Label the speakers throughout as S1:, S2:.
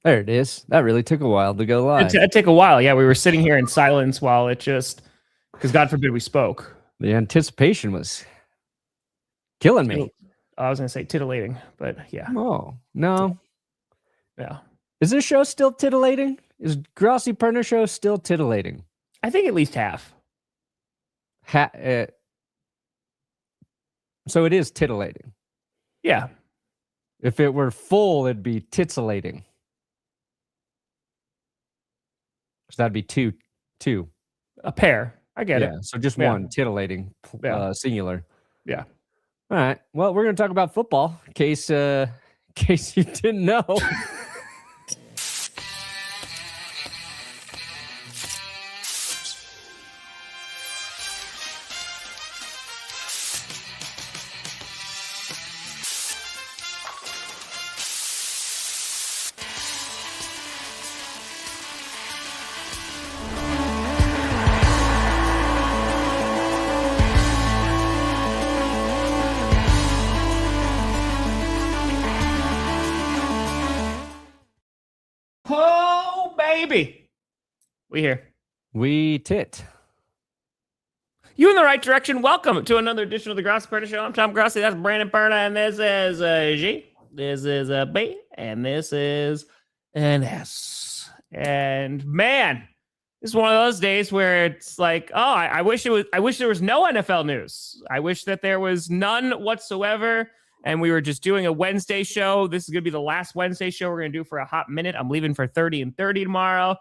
S1: There it is. That really took a while to go live.
S2: It took a while. Yeah, we were sitting here in silence while it just, because God forbid we spoke.
S1: The anticipation was killing me.
S2: I was going to say titillating, but yeah.
S1: Oh, no.
S2: Yeah.
S1: Is this show still titillating? Is Grossi Perna Show still titillating?
S2: I think at least half.
S1: So it is titillating.
S2: Yeah.
S1: If it were full, it'd be titillating. So that'd be two.
S2: A pair. I get it.
S1: So just one, titillating, singular.
S2: Yeah.
S1: All right. Well, we're going to talk about football, in case you didn't know.
S2: Oh, baby. We here.
S1: We tit.
S2: You in the right direction. Welcome to another edition of the Grossi Perna Show. I'm Tom Grossi. That's Brandon Perna. And this is G. This is B. And this is an S. And man, this is one of those days where it's like, oh, I wish there was no NFL news. I wish that there was none whatsoever. And we were just doing a Wednesday show. This is going to be the last Wednesday show we're going to do for a hot minute. I'm leaving for 30 and 30 tomorrow.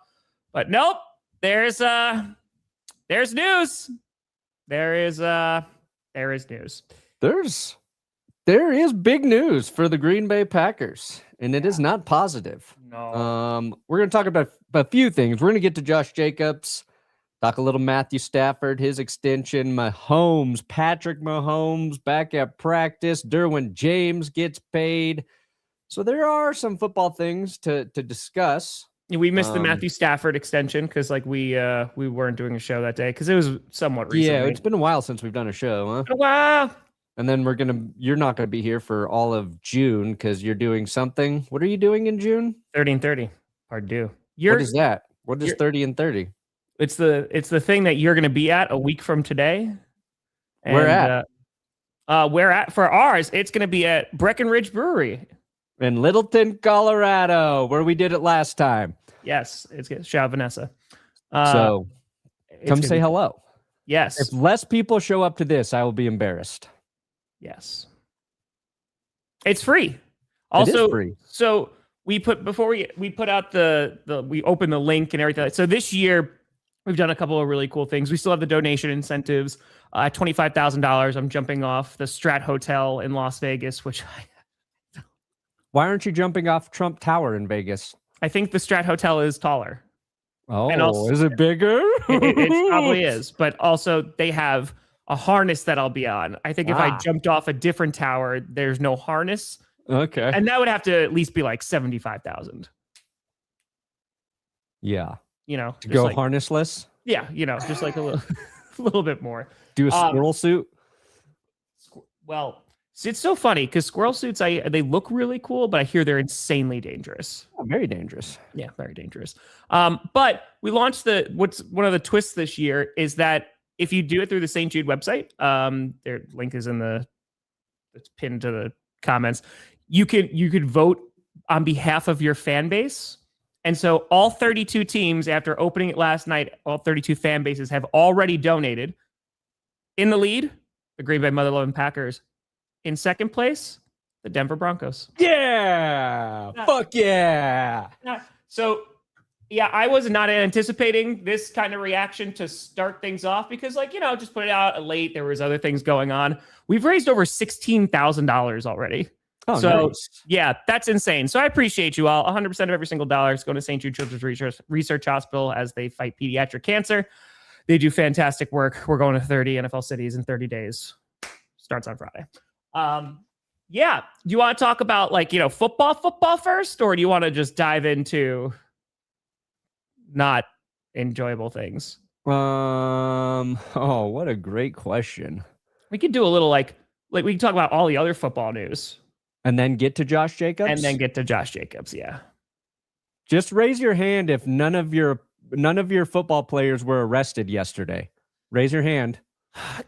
S2: But nope, there's news. There is news.
S1: There is big news for the Green Bay Packers, and it is not positive.
S2: No.
S1: We're going to talk about a few things. We're going to get to Josh Jacobs, talk a little Matthew Stafford, his extension, Mahomes, Patrick Mahomes back at practice, Derwin James gets paid. So there are some football things to discuss.
S2: We missed the Matthew Stafford extension because we weren't doing a show that day because it was somewhat recently.
S1: Yeah, it's been a while since we've done a show, huh?
S2: A while.
S1: And then you're not going to be here for all of June because you're doing something. What are you doing in June?
S2: 30 and 30. Hard to do.
S1: What is that? What is 30 and 30?
S2: It's the thing that you're going to be at a week from today. And,
S1: where at?
S2: Where at for ours? It's going to be at Breckenridge Brewery
S1: in Littleton, Colorado, where we did it last time.
S2: Yes, it's good. Shout out Vanessa.
S1: So come say hello.
S2: Yes.
S1: If less people show up to this, I will be embarrassed.
S2: Yes. It's free. Also,
S1: it is free.
S2: So we put out we opened the link and everything. So this year we've done a couple of really cool things. We still have the donation incentives. $25,000. I'm jumping off the Strat Hotel in Las Vegas, which
S1: Why aren't you jumping off Trump Tower in Vegas?
S2: I think the Strat Hotel is taller.
S1: Oh, and also, is it bigger?
S2: It probably is. But also they have a harness that I'll be on. I think if I jumped off a different tower, there's no harness.
S1: Okay.
S2: And that would have to at least be like 75,000.
S1: Yeah.
S2: To
S1: go harnessless?
S2: Yeah, just like a little bit more.
S1: Do a squirrel suit?
S2: Well, it's so funny because squirrel suits, they look really cool, but I hear they're insanely dangerous.
S1: Oh, very dangerous.
S2: Yeah, very dangerous. But we launched one of the twists this year is that if you do it through the St. Jude website, their link is it's pinned to the comments. You could vote on behalf of your fan base. And so all 32 teams, after opening it last night, all 32 fan bases have already donated. In the lead, the Green Bay Mother-Loving Packers. In second place, the Denver Broncos.
S1: Yeah. Fuck yeah.
S2: So, yeah, I was not anticipating this kind of reaction to start things off because, just put it out late. There was other things going on. We've raised over $16,000 already.
S1: Oh,
S2: so,
S1: nice.
S2: Yeah, that's insane. So I appreciate you all. 100% of every single dollar is going to St. Jude Children's Research Hospital as they fight pediatric cancer. They do fantastic work. We're going to 30 NFL cities in 30 days. Starts on Friday. Yeah. Do you want to talk about football first, or do you want to just dive into not enjoyable things?
S1: Oh, what a great question.
S2: We could do a little we can talk about all the other football news.
S1: And then get to Josh Jacobs?
S2: Yeah.
S1: Just raise your hand if none of your football players were arrested yesterday. Raise your hand.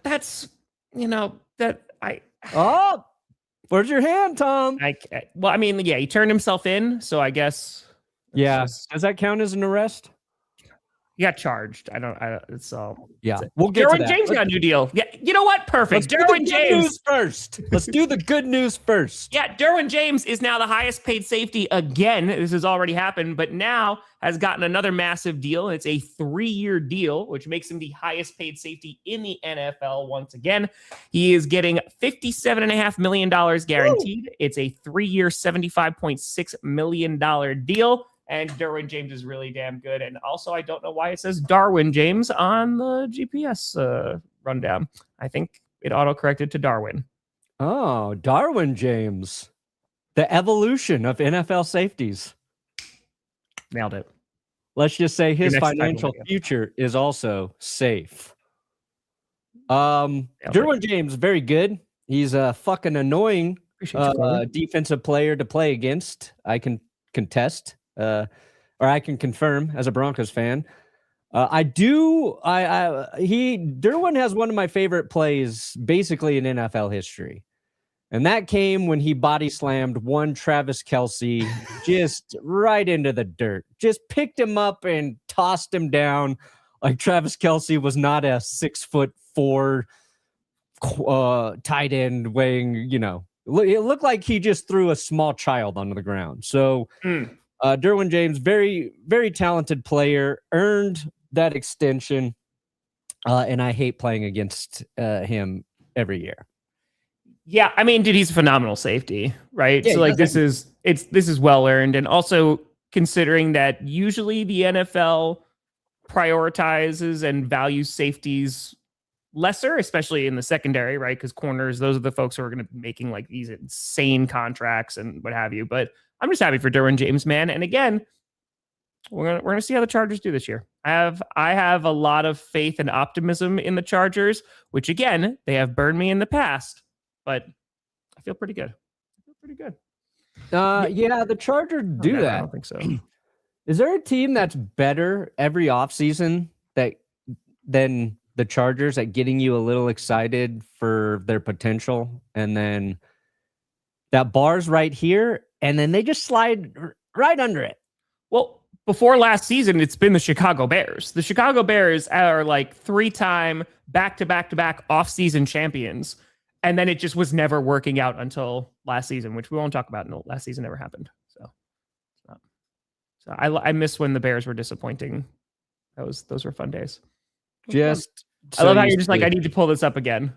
S2: That's, that
S1: Oh, where's your hand, Tom?
S2: well, I mean, yeah, he turned himself in, so I guess.
S1: Yeah. Does that count as an arrest?
S2: He got charged. It's all.
S1: Yeah. We'll get to
S2: Derwin
S1: that.
S2: James got a new deal. Yeah. You know what? Perfect. Derwin James
S1: first. Let's do the good news first.
S2: Yeah. Derwin James is now the highest paid safety again. This has already happened, but now has gotten another massive deal. It's a 3-year deal, which makes him the highest paid safety in the NFL once again. He is getting $57.5 million guaranteed. Woo! It's a 3-year, $75.6 million deal. And Derwin James is really damn good. And also, I don't know why it says Darwin James on the GPS rundown. I think it auto-corrected to Darwin.
S1: Oh, Darwin James. The evolution of NFL safeties.
S2: Nailed it.
S1: Let's just say his financial future is also safe. Derwin James, very good. He's a fucking annoying defensive player to play against. I can contest. Or I can confirm as a Broncos fan. Derwin has one of my favorite plays basically in NFL history. And that came when he body slammed one Travis Kelce just right into the dirt. Just picked him up and tossed him down like Travis Kelce was not a 6'4" tight end weighing, it looked like he just threw a small child onto the ground. So Derwin James, very, very talented player, earned that extension, and I hate playing against him every year.
S2: Yeah, I mean, dude, he's a phenomenal safety, right?
S1: Yeah,
S2: so like this is well earned, and also considering that usually the NFL prioritizes and values safeties lesser, especially in the secondary, right? Because corners, those are the folks who are going to be making like these insane contracts and what have you. But I'm just happy for Derwin James, man. And again, we're gonna see how the Chargers do this year. I have a lot of faith and optimism in the Chargers, which again, they have burned me in the past, but I feel pretty good.
S1: Yeah, the Chargers do that.
S2: I don't think so.
S1: Is there a team that's better every offseason than the Chargers at getting you a little excited for their potential? And then that bar's right here, and then they just slide right under it.
S2: Well, before last season, it's been the Chicago Bears. The Chicago Bears are like 3-time back-to-back-to-back off-season champions. And then it just was never working out until last season, which we won't talk about. No, last season never happened. So I miss when the Bears were disappointing. Those were fun days. I love how you're just like, I need to pull this up again.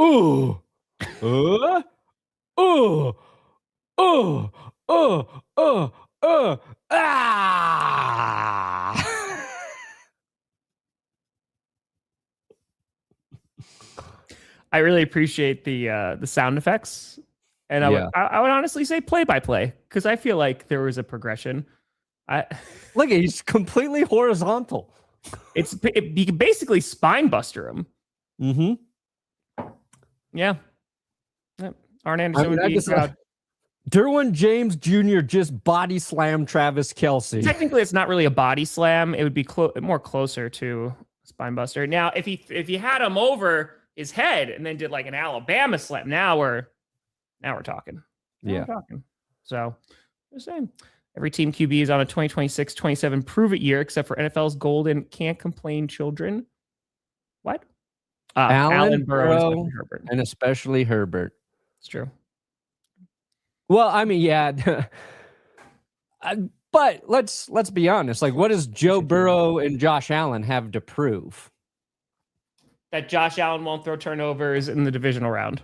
S1: Ooh.
S2: I really appreciate the sound effects, and I would honestly say play by play, because I feel like there was a progression.
S1: Look, he's completely horizontal.
S2: You can basically spine buster him.
S1: Mm-hmm.
S2: Yeah. Arn Anderson would be proud.
S1: Derwin James Jr. just body slammed Travis Kelce.
S2: Technically, it's not really a body slam. It would be more closer to spine buster. Now, if he had him over his head and then did like an Alabama slam, now we're talking. We're talking. So, the same. Every team QB is on a 2026-27 prove-it year, except for NFL's golden can't complain children. What?
S1: Allen, Burrow, and especially Herbert.
S2: It's true.
S1: Well, I mean, yeah. But let's be honest. Like, what does Joe Burrow and Josh Allen have to prove?
S2: That Josh Allen won't throw turnovers in the divisional round.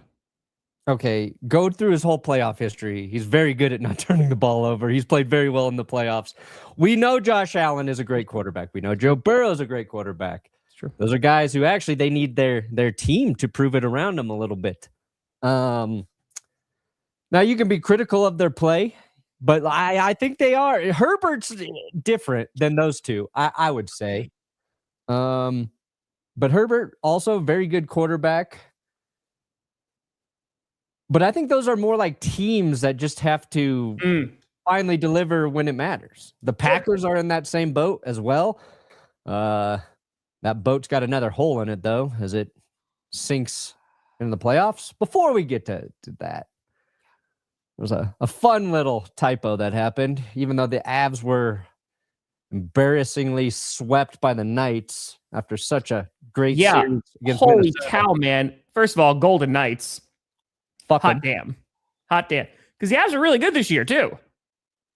S1: Okay, go through his whole playoff history. He's very good at not turning the ball over. He's played very well in the playoffs. We know Josh Allen is a great quarterback. We know Joe Burrow is a great quarterback.
S2: It's true.
S1: Those are guys who actually they need their team to prove it around them a little bit. Now you can be critical of their play, but I think they are. Herbert's different than those two, I would say. But Herbert also very good quarterback. But I think those are more like teams that just have to finally deliver when it matters. The Packers are in that same boat as well. That boat's got another hole in it, though, as it sinks in the playoffs. Before we get to that, there was a fun little typo that happened, even though the Avs were embarrassingly swept by the Knights after such a great series against
S2: Holy
S1: Minnesota.
S2: cow, man. First of all, Golden Knights. Hot damn. Because the Avs are really good this year, too.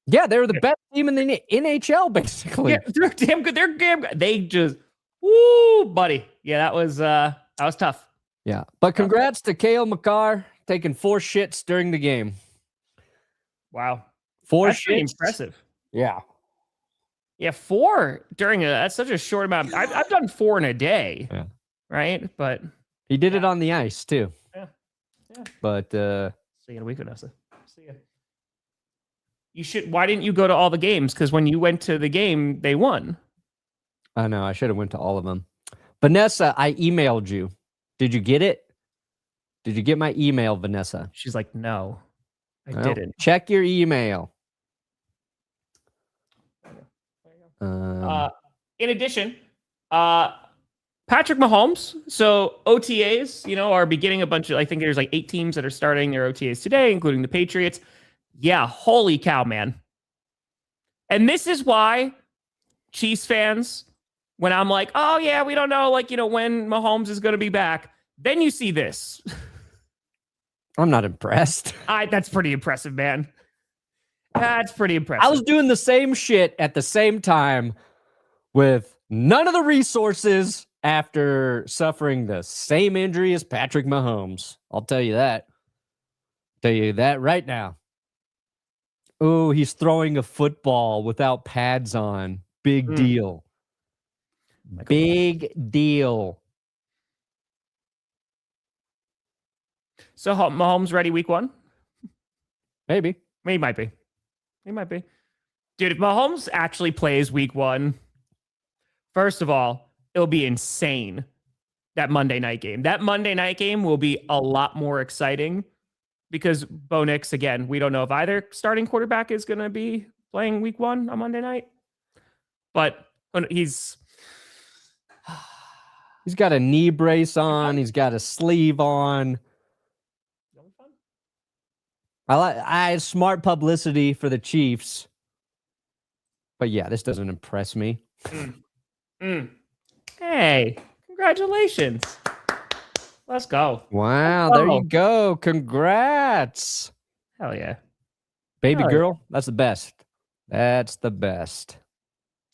S1: Yeah, they were the best team in the NHL, basically.
S2: Yeah, they're damn good. They're damn good. They just, woo, buddy. Yeah, that was tough.
S1: Yeah, but congrats to Cale Makar taking 4 shits during the game.
S2: Wow.
S1: 4
S2: That's
S1: shits.
S2: pretty impressive.
S1: Yeah.
S2: Yeah, 4 that's such a short amount. I've done 4 in a day.
S1: Yeah.
S2: Right? But
S1: he did it on the ice, too.
S2: Yeah.
S1: But
S2: see you in a week, Vanessa. See ya. Why didn't you go to all the games? Because when you went to the game, they won.
S1: I know, I should have went to all of them. Vanessa, I emailed you. Did you get it? Did you get my email, Vanessa?
S2: She's like, no, I didn't.
S1: Check your email.
S2: In addition, Patrick Mahomes. So OTAs, are beginning a bunch of, I think there's like 8 teams that are starting their OTAs today, including the Patriots. Yeah, holy cow, man. And this is why Chiefs fans, when I'm like, oh yeah, we don't know, when Mahomes is going to be back, then you see this.
S1: I'm not impressed.
S2: That's pretty impressive, man. That's pretty impressive.
S1: I was doing the same shit at the same time with none of the resources after suffering the same injury as Patrick Mahomes. I'll tell you that. Tell you that right now. Oh, he's throwing a football without pads on. Big deal. Big deal.
S2: So Mahomes ready week 1?
S1: Maybe.
S2: He might be. Dude, if Mahomes actually plays week 1, first of all, it'll be insane. That Monday night game. That Monday night game will be a lot more exciting because Bo Nix, again, we don't know if either starting quarterback is going to be playing week 1 on Monday night. But he's
S1: got a knee brace on. He's got a sleeve on. I smart publicity for the Chiefs. But yeah, this doesn't impress me.
S2: Hey, congratulations. Let's go.
S1: Wow, there you go. Congrats.
S2: Hell yeah.
S1: Baby girl, that's the best. That's the best.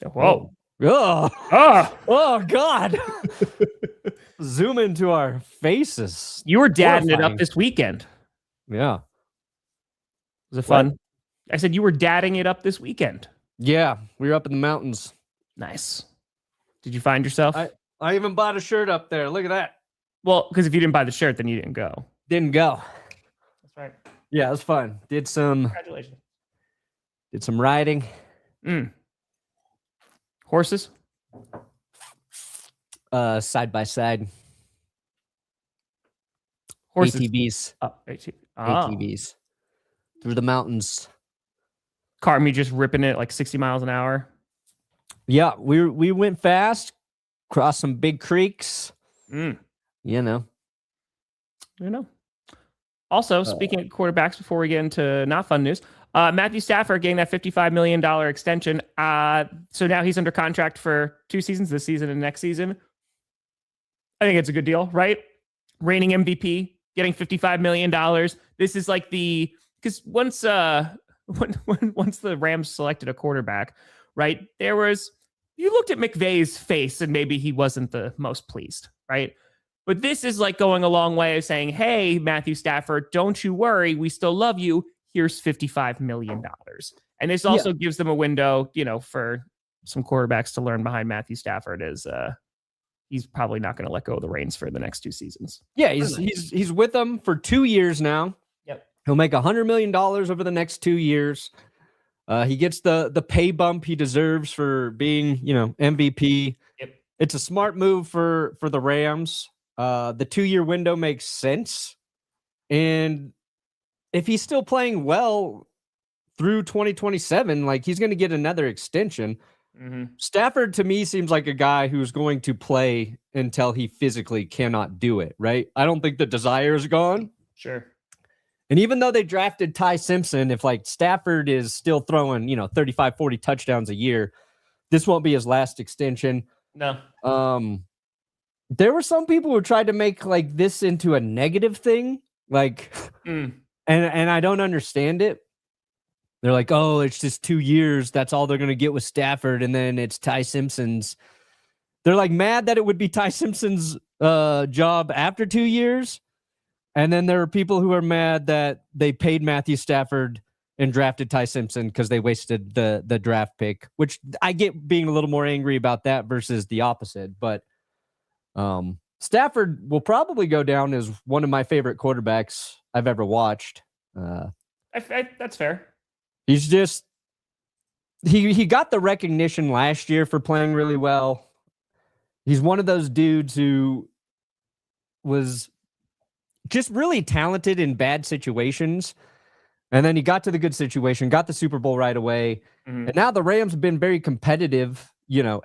S2: Whoa.
S1: Oh God. Zoom into our faces.
S2: You were dadding it up this weekend.
S1: Yeah.
S2: Was it fun? What? I said you were dadding it up this weekend.
S1: Yeah, we were up in the mountains.
S2: Nice. Did you find yourself?
S1: I even bought a shirt up there. Look at that.
S2: Well, because if you didn't buy the shirt, then you didn't go.
S1: Didn't go.
S2: That's right.
S1: Yeah, it was fun.
S2: Congratulations.
S1: Did some riding.
S2: Horses?
S1: Side by side.
S2: Horses.
S1: ATVs. ATVs. Through the mountains.
S2: Me just ripping it like 60 miles an hour.
S1: Yeah, we went fast, crossed some big creeks. You know.
S2: Also, speaking of quarterbacks, before we get into not fun news, Matthew Stafford getting that $55 million extension. So now he's under contract for 2 seasons, this season and next season. I think it's a good deal, right? Reigning MVP, getting $55 million. This is like because once the Rams selected a quarterback, right, you looked at McVay's face and maybe he wasn't the most pleased, right? But this is like going a long way of saying, hey, Matthew Stafford, don't you worry. We still love you. Here's $55 million. And this also gives them a window, for some quarterbacks to learn behind Matthew Stafford is he's probably not going to let go of the reins for the next 2 seasons.
S1: Yeah, he's with them for 2 years now.
S2: Yep.
S1: He'll make $100 million over the next 2 years. He gets the pay bump he deserves for being, MVP.
S2: Yep.
S1: It's a smart move for the Rams. The 2-year window makes sense. And if he's still playing well through 2027. Like, he's going to get another extension.
S2: Mm-hmm.
S1: Stafford, to me, seems like a guy who's going to play until he physically cannot do it, right? I don't think the desire is gone.
S2: Sure.
S1: And even though they drafted Ty Simpson, if like Stafford is still throwing, 35, 40 touchdowns a year, this won't be his last extension.
S2: No.
S1: There were some people who tried to make like this into a negative thing, like, and I don't understand it. They're like, oh, it's just 2 years. That's all they're going to get with Stafford. And then it's Ty Simpson's. They're like mad that it would be Ty Simpson's job after 2 years. And then there are people who are mad that they paid Matthew Stafford and drafted Ty Simpson because they wasted the draft pick, which I get being a little more angry about that versus the opposite. But Stafford will probably go down as one of my favorite quarterbacks I've ever watched.
S2: That's fair.
S1: He's just he got the recognition last year for playing really well. He's one of those dudes who was just really talented in bad situations. And then he got to the good situation, got the Super Bowl right away. Mm-hmm. And now the Rams have been very competitive.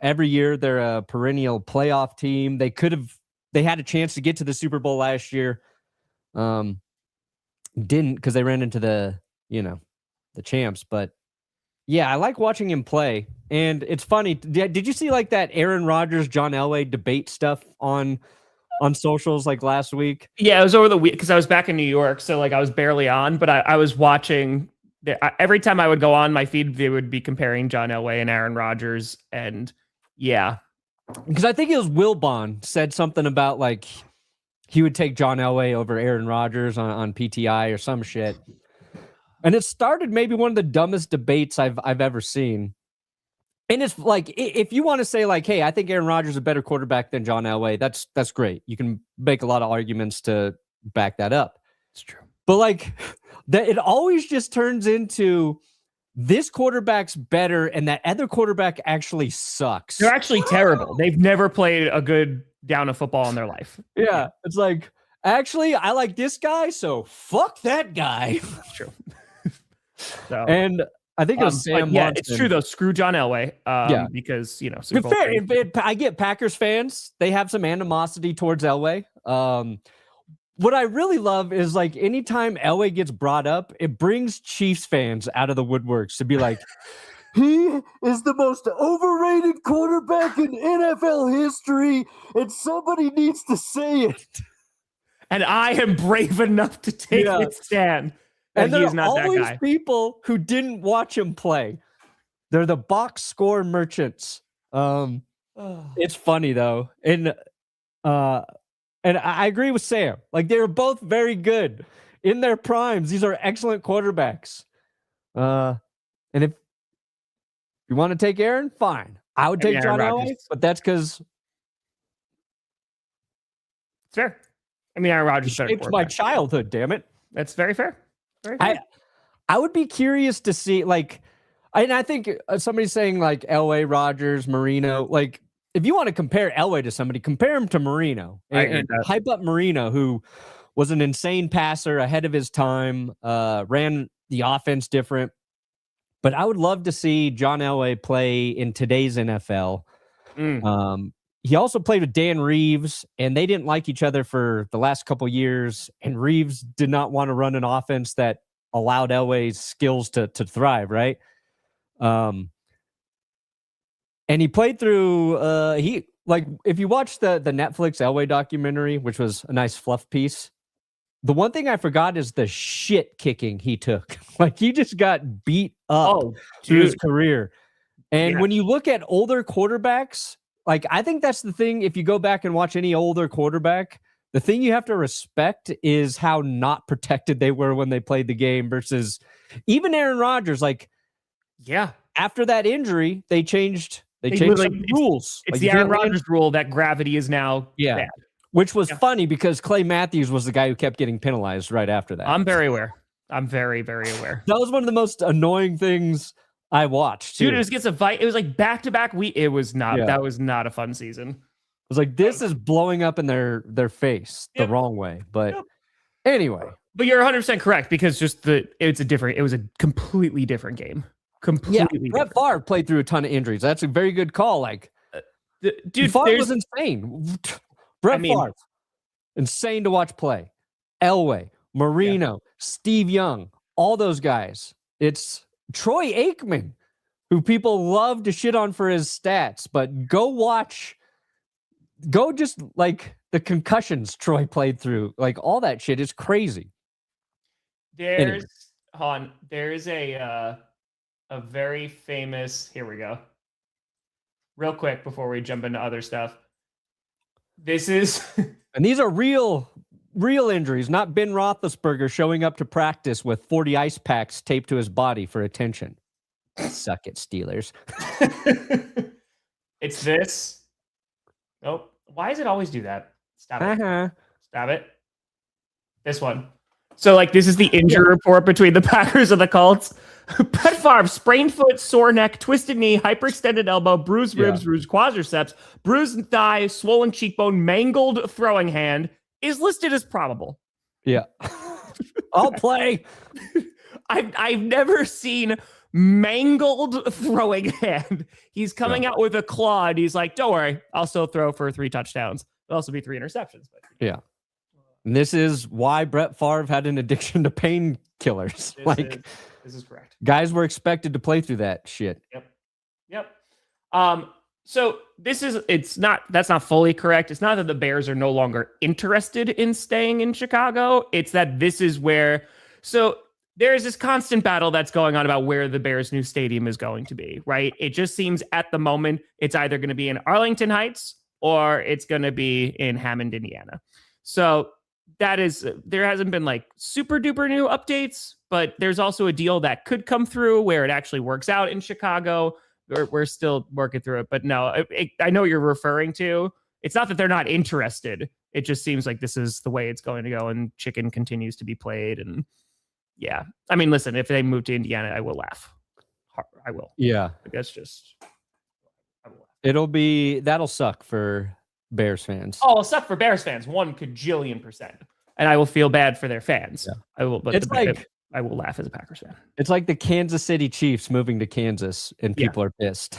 S1: Every year they're a perennial playoff team. They had a chance to get to the Super Bowl last year. Didn't, because they ran into the champs. But yeah, I like watching him play. And it's funny. Did you see like that Aaron Rodgers, John Elway debate stuff on socials like last week?
S2: Yeah, it was over the week because I was back in New York. So like I was barely on, but I was watching. Every time I would go on my feed, they would be comparing John Elway and Aaron Rodgers. And yeah.
S1: Because I think it was Wilbon said something about like he would take John Elway over Aaron Rodgers on PTI or some shit. And it started maybe one of the dumbest debates I've ever seen. And it's like, if you want to say like, hey, I think Aaron Rodgers is a better quarterback than John Elway, that's great. You can make a lot of arguments to back that up.
S2: It's true.
S1: But like, it always just turns into this quarterback's better and that other quarterback actually sucks.
S2: They're actually terrible. They've never played a good down of football in their life.
S1: Yeah. It's like, actually, I like this guy, so fuck that guy.
S2: That's true. So,
S1: and I think it was Sam.
S2: Yeah,
S1: Monson.
S2: It's true though. Screw John Elway. Because Super Bowl
S1: fair. I get Packers fans; they have some animosity towards Elway. What I really love is like anytime Elway gets brought up, it brings Chiefs fans out of the woodworks to be like, he is the most overrated quarterback in NFL history, and somebody needs to say it.
S2: And I am brave enough to take it stand.
S1: And there are always people who didn't watch him play. They're the box score merchants. It's funny though, and I agree with Sam. Like they were both very good in their primes. These are excellent quarterbacks. And if you want to take Aaron, fine. I would take John Elway, but that's because
S2: it's fair. I mean, Aaron Rodgers
S1: shaped my childhood. Damn it,
S2: that's very fair. Very fair.
S1: I would be curious to see, like, and I think somebody's saying like Elway, Rodgers, Marino. Like, if you want to compare Elway to somebody, compare him to Marino and hype up Marino, who was an insane passer ahead of his time, ran the offense different. But I would love to see John Elway play in today's NFL. He also played with Dan Reeves, and they didn't like each other for the last couple years. And Reeves did not want to run an offense that allowed Elway's skills to thrive, right? And he played through. If you watch the Netflix Elway documentary, which was a nice fluff piece, the one thing I forgot is the shit kicking he took. Like he just got beat up through his career. And when you look at older quarterbacks. Like, I think that's the thing. If you go back and watch any older quarterback, the thing you have to respect is how not protected they were when they played the game versus even Aaron Rodgers. Like, after that injury, they changed some rules.
S2: It's like the Aaron Rodgers rule that gravity is now bad.
S1: Which was funny because Clay Matthews was the guy who kept getting penalized right after that.
S2: I'm very aware. I'm very, very aware.
S1: That was one of the most annoying things I watched.
S2: Dude, it just gets a fight. It was like back-to-back week. It was not. That was not a fun season. It
S1: was like, this is blowing up in their face the wrong way. But anyway,
S2: But you're 100% correct because it was a completely different game. Completely
S1: Brett Favre played through a ton of injuries. That's a very good call. Like,
S2: dude,
S1: Favre was insane. Favre, insane to watch play. Elway, Marino, Steve Young, all those guys. It's Troy Aikman, who people love to shit on for his stats, but go just like the concussions Troy played through. Like, all that shit is crazy.
S2: There's a very famous, here we go. Real quick before we jump into other stuff. This is
S1: and these are real injuries, not Ben Roethlisberger showing up to practice with 40 ice packs taped to his body for attention. Suck it, Steelers.
S2: It's this. Nope. Why does it always do that? Stop it. Stop it. This one. So, like, this is the injury report between the Packers and the Colts. Brett Favre, sprained foot, sore neck, twisted knee, hyperextended elbow, bruised ribs, bruised quadriceps, bruised thigh, swollen cheekbone, mangled throwing hand, is listed as probable.
S1: Yeah. I'll play.
S2: I've never seen mangled throwing hand. He's coming out with a claw, and he's like, don't worry, I'll still throw for 3 touchdowns. It'll also be 3 interceptions. But
S1: yeah. And this is why Brett Favre had an addiction to painkillers.
S2: This is correct.
S1: Guys were expected to play through that shit.
S2: Yep. So that's not fully correct. It's not that the Bears are no longer interested in staying in Chicago. It's that this is where, so there is this constant battle that's going on about where the Bears' new stadium is going to be, right? It just seems at the moment it's either going to be in Arlington Heights or it's going to be in Hammond, Indiana. So there hasn't been like super duper new updates, but there's also a deal that could come through where it actually works out in Chicago. We're still working through it, but no, I know what you're referring to. It's not that they're not interested. It just seems like this is the way it's going to go, and chicken continues to be played. And yeah, I mean, listen, if they move to Indiana, I will laugh. I will.
S1: Yeah.
S2: That's just, I will
S1: laugh. That'll suck for Bears fans.
S2: Oh, it'll suck for Bears fans, 1 kajillion %. And I will feel bad for their fans. Yeah. I will, but I will laugh as a Packers fan.
S1: It's like the Kansas City Chiefs moving to Kansas, and people are pissed.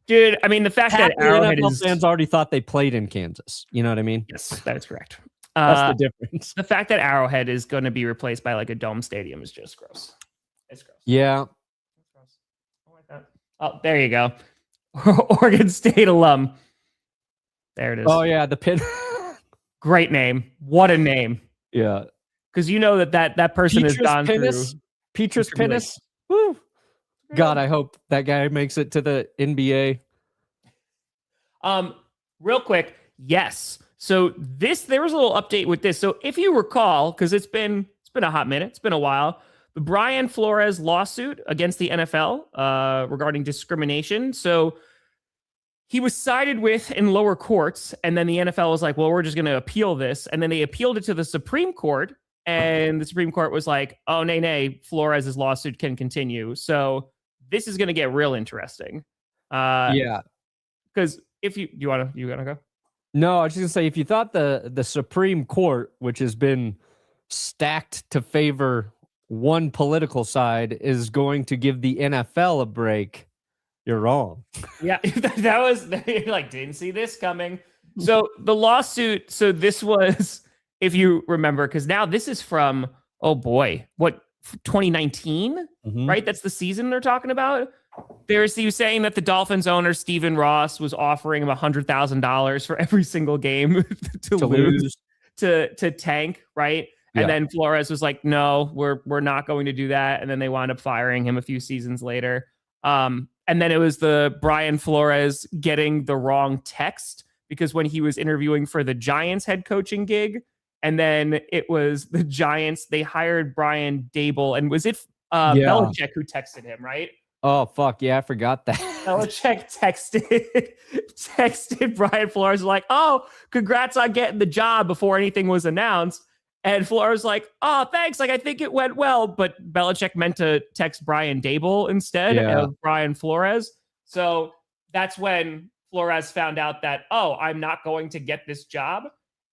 S2: Dude, I mean, the fact that Arrowhead
S1: fans already thought they played in Kansas. You know what I mean?
S2: Yes, that is correct.
S1: That's the difference.
S2: The fact that Arrowhead is going to be replaced by like a dome stadium is just gross. It's gross.
S1: Yeah.
S2: It's gross. I like that. Oh, there you go. Oregon State alum. There it is.
S1: Oh, yeah. The pin.
S2: Great name. What a name.
S1: Yeah.
S2: Because you know that person has gone through.
S1: Petrus Pinnis. Woo. God, I hope that guy makes it to the NBA.
S2: Real quick. Yes. So there was a little update with this. So if you recall, because it's been a hot minute, it's been a while, the Brian Flores lawsuit against the NFL regarding discrimination. So he was sided with in lower courts, and then the NFL was like, well, we're just going to appeal this. And then they appealed it to the Supreme Court, and the Supreme Court was like, oh, nay, Flores' lawsuit can continue. So this is going to get real interesting.
S1: Yeah.
S2: Because if you want to go?
S1: No, I was just going to say, if you thought the Supreme Court, which has been stacked to favor one political side, is going to give the NFL a break, you're wrong.
S2: Yeah, that was like, didn't see this coming. So the lawsuit, this was, if you remember, because now this is from, oh boy, what, 2019, right? That's the season they're talking about. There's you saying that the Dolphins owner, Stephen Ross, was offering him $100,000 for every single game to lose, to tank, right? Yeah. And then Flores was like, no, we're not going to do that. And then they wound up firing him a few seasons later. And then it was the Brian Flores getting the wrong text, because when he was interviewing for the Giants head coaching gig, and then it was the Giants, they hired Brian Dable, and was it Belichick who texted him, right?
S1: Oh, fuck. Yeah, I forgot that.
S2: Belichick texted Brian Flores like, oh, congrats on getting the job before anything was announced. And Flores like, oh, thanks. Like, I think it went well. But Belichick meant to text Brian Dable instead of Brian Flores. So that's when Flores found out that, oh, I'm not going to get this job.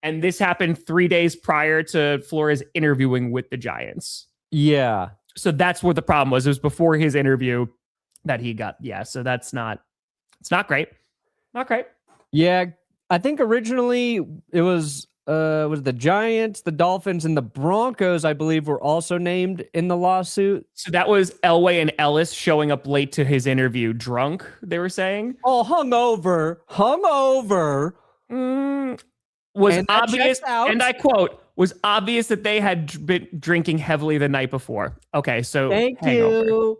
S2: And this happened 3 days prior to Flores interviewing with the Giants.
S1: Yeah.
S2: So that's what the problem was. It was before his interview that he got. Yeah. So it's not great. Not great.
S1: Yeah. I think originally it was the Giants, the Dolphins, and the Broncos, I believe, were also named in the lawsuit.
S2: So that was Elway and Ellis showing up late to his interview drunk, they were saying.
S1: Oh, hungover.
S2: Was
S1: And
S2: obvious, and I quote, was obvious that they had been drinking heavily the night before. Okay, so
S1: Thank
S2: hangover.
S1: you.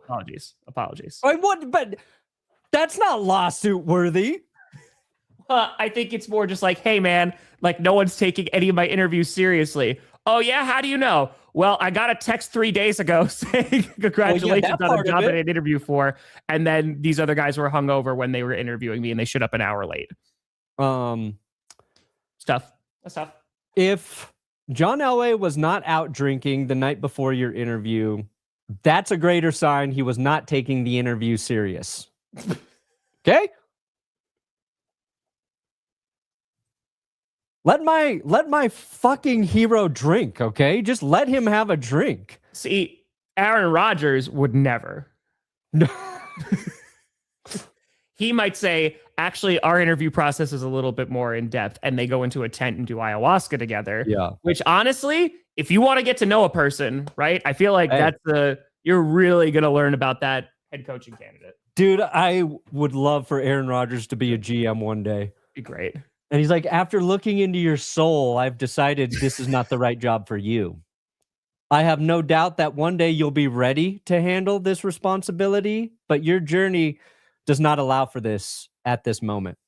S2: Apologies.
S1: Wait, what? But that's not lawsuit worthy.
S2: I think it's more just like, hey, man, like no one's taking any of my interviews seriously. Oh, yeah? How do you know? Well, I got a text 3 days ago saying congratulations on the job that I did interview for. And then these other guys were hungover when they were interviewing me and they showed up an hour late. Stuff. That's tough.
S1: If John Elway was not out drinking the night before your interview, that's a greater sign he was not taking the interview serious. Okay? Let my fucking hero drink, okay? Just let him have a drink.
S2: See, Aaron Rodgers would never.
S1: No.
S2: He might say, actually, our interview process is a little bit more in depth, and they go into a tent and do ayahuasca together.
S1: Yeah.
S2: Which honestly, if you want to get to know a person, right? I feel like you're really gonna learn about that head coaching candidate.
S1: Dude, I would love for Aaron Rodgers to be a GM one day.
S2: Be great.
S1: And he's like, after looking into your soul, I've decided this is not the right job for you. I have no doubt that one day you'll be ready to handle this responsibility, but your journey does not allow for this at this moment.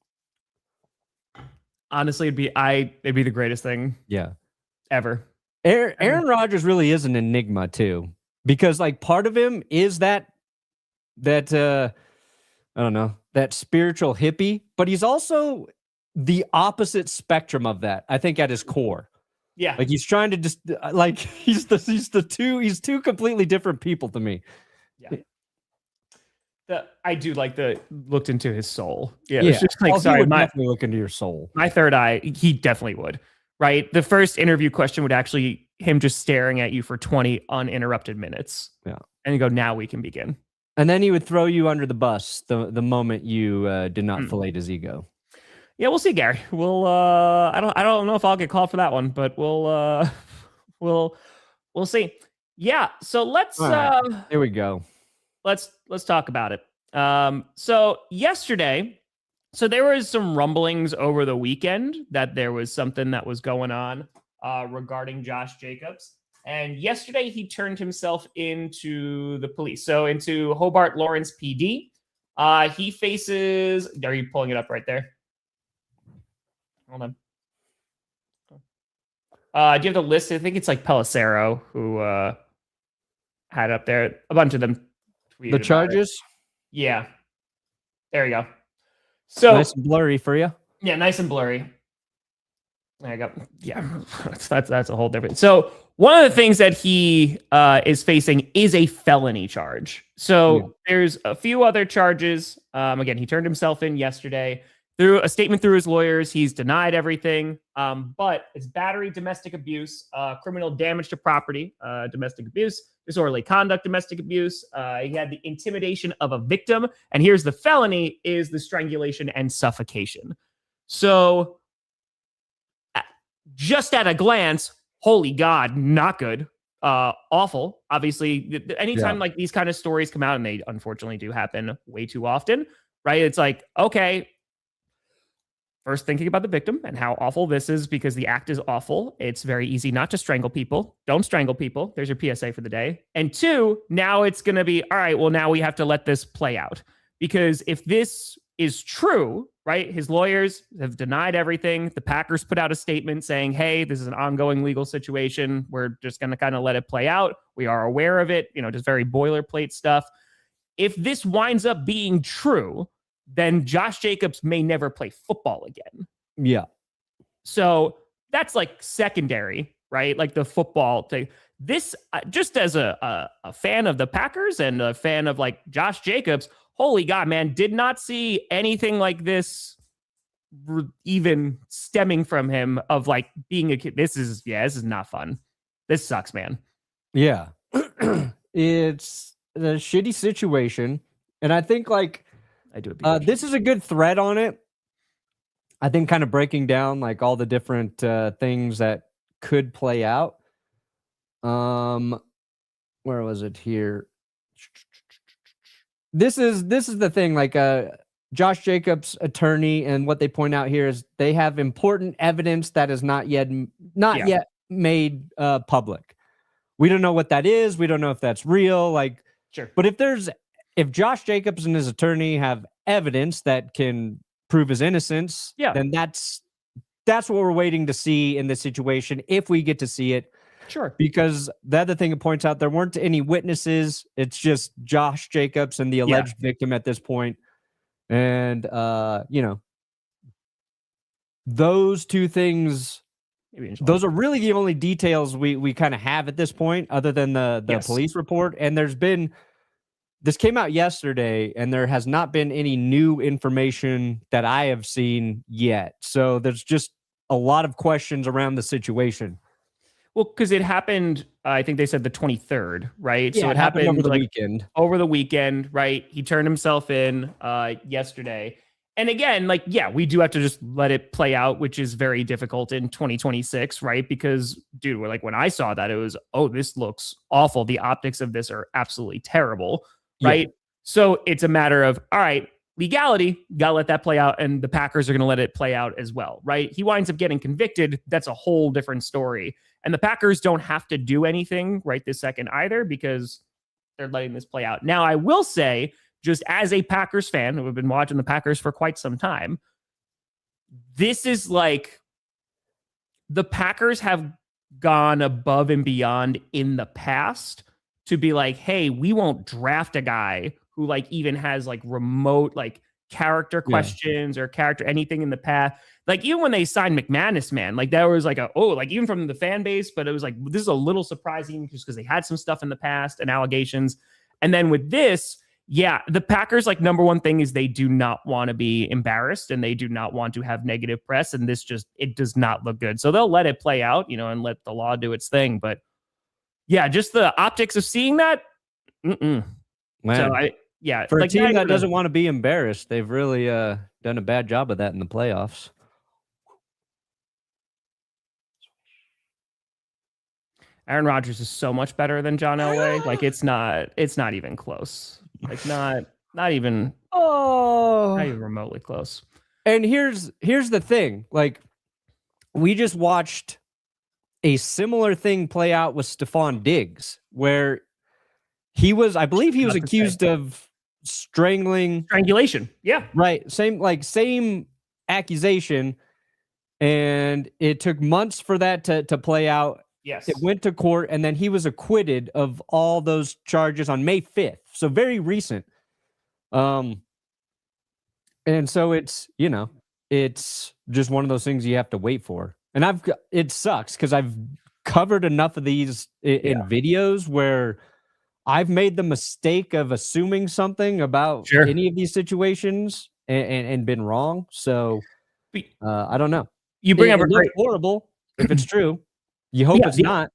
S2: Honestly, it'd be the greatest thing.
S1: Yeah.
S2: Ever.
S1: Aaron Rodgers really is an enigma too, because like part of him is that I don't know, that spiritual hippie, but he's also the opposite spectrum of that, I think, at his core.
S2: Yeah.
S1: Like he's trying to just like he's two completely different people to me.
S2: Yeah. I do like looked into his soul. Yeah.
S1: Yeah.
S2: It's just like,
S1: he would definitely look into your soul.
S2: My third eye, he definitely would. Right. The first interview question would actually him just staring at you for 20 uninterrupted minutes.
S1: Yeah.
S2: And you go, now we can begin.
S1: And then he would throw you under the bus the moment you did not fillet his ego.
S2: Yeah, we'll see, Gary. We'll I don't know if I'll get called for that one, but we'll see. Yeah, so let's
S1: here we go.
S2: Let's talk about it. So yesterday, there was some rumblings over the weekend that there was something that was going on regarding Josh Jacobs. And yesterday he turned himself into the police. So into Hobart Lawrence PD. He faces, are you pulling it up right there? Hold on. Do you have the list? I think it's like Pelissero who had up there. A bunch of them tweeted
S1: the charges?
S2: Yeah. There you go. So
S1: nice and blurry for you.
S2: Yeah, nice and blurry. There you go. Yeah, that's a whole different. So one of the things that he is facing is a felony charge. So there's a few other charges. Again, he turned himself in yesterday. Through a statement through his lawyers, he's denied everything. But it's battery, domestic abuse, criminal damage to property, domestic abuse, disorderly conduct, domestic abuse. He had the intimidation of a victim. And here's the felony is the strangulation and suffocation. So just at a glance, holy God, not good. Awful. Obviously, anytime like these kind of stories come out, and they unfortunately do happen way too often, right? It's like, okay, first, thinking about the victim and how awful this is because the act is awful. It's very easy not to strangle people. Don't strangle people. There's your PSA for the day. And two, now it's going to be, all right, well, now we have to let this play out. Because if this is true, right, his lawyers have denied everything. The Packers put out a statement saying, hey, this is an ongoing legal situation. We're just going to kind of let it play out. We are aware of it, just very boilerplate stuff. If this winds up being true, then Josh Jacobs may never play football again.
S1: Yeah.
S2: So that's like secondary, right? Like the football thing. This, just as a fan of the Packers and a fan of like Josh Jacobs, holy God, man, did not see anything like this even stemming from him of like being a kid. This is not fun. This sucks, man.
S1: Yeah. It's a shitty situation. And I think like this is a good thread on it. I think kind of breaking down like all the different things that could play out. Where was it here? This is the thing, like Josh Jacobs' attorney, and what they point out here is they have important evidence that is not yet made public. We don't know what that is. We don't know if that's real. Like,
S2: sure.
S1: But if Josh Jacobs and his attorney have evidence that can prove his innocence, then that's what we're waiting to see in this situation, if we get to see it.
S2: Sure.
S1: Because the other thing it points out, there weren't any witnesses. It's just Josh Jacobs and the alleged victim at this point. And, those two things, those are really the only details we kind of have at this point, other than the police report. And this came out yesterday, and there has not been any new information that I have seen yet. So there's just a lot of questions around the situation.
S2: Well, because it happened, I think they said the 23rd, right?
S1: Yeah,
S2: so it happened
S1: over the weekend.
S2: Over the weekend, right? He turned himself in yesterday. And again, we do have to just let it play out, which is very difficult in 2026, right? Because, dude, when I saw that, it was, this looks awful. The optics of this are absolutely terrible, right? Yeah. So it's a matter of, all right, legality, gotta let that play out, and the Packers are going to let it play out as well, right? He winds up getting convicted. That's a whole different story. And the Packers don't have to do anything right this second either, because they're letting this play out. Now, I will say, just as a Packers fan who have been watching the Packers for quite some time, this is like the Packers have gone above and beyond in the past to be like, hey, we won't draft a guy who even has remote character questions or character anything in the past. Even when they signed McManus, man, there was even from the fan base, but it was this is a little surprising just because they had some stuff in the past and allegations. And then with this, the Packers number one thing is they do not want to be embarrassed, and they do not want to have negative press. And this it does not look good. So they'll let it play out, and let the law do its thing. But just the optics of seeing that. Man. So
S1: for a team that doesn't want to be embarrassed, they've really done a bad job of that in the playoffs.
S2: Aaron Rodgers is so much better than John Elway. It's not even close. Not even remotely close.
S1: And here's the thing. We just watched a similar thing play out with Stephon Diggs, where I believe he was accused of strangulation.
S2: Yeah.
S1: Right. Same accusation. And it took months for that to play out.
S2: Yes.
S1: It went to court, and then he was acquitted of all those charges on May 5th. So very recent. And so it's just one of those things you have to wait for. And it sucks because I've covered enough of these in videos where I've made the mistake of assuming something about any of these situations and been wrong. So I don't know.
S2: You bring up
S1: horrible if it's true. You hope it's not.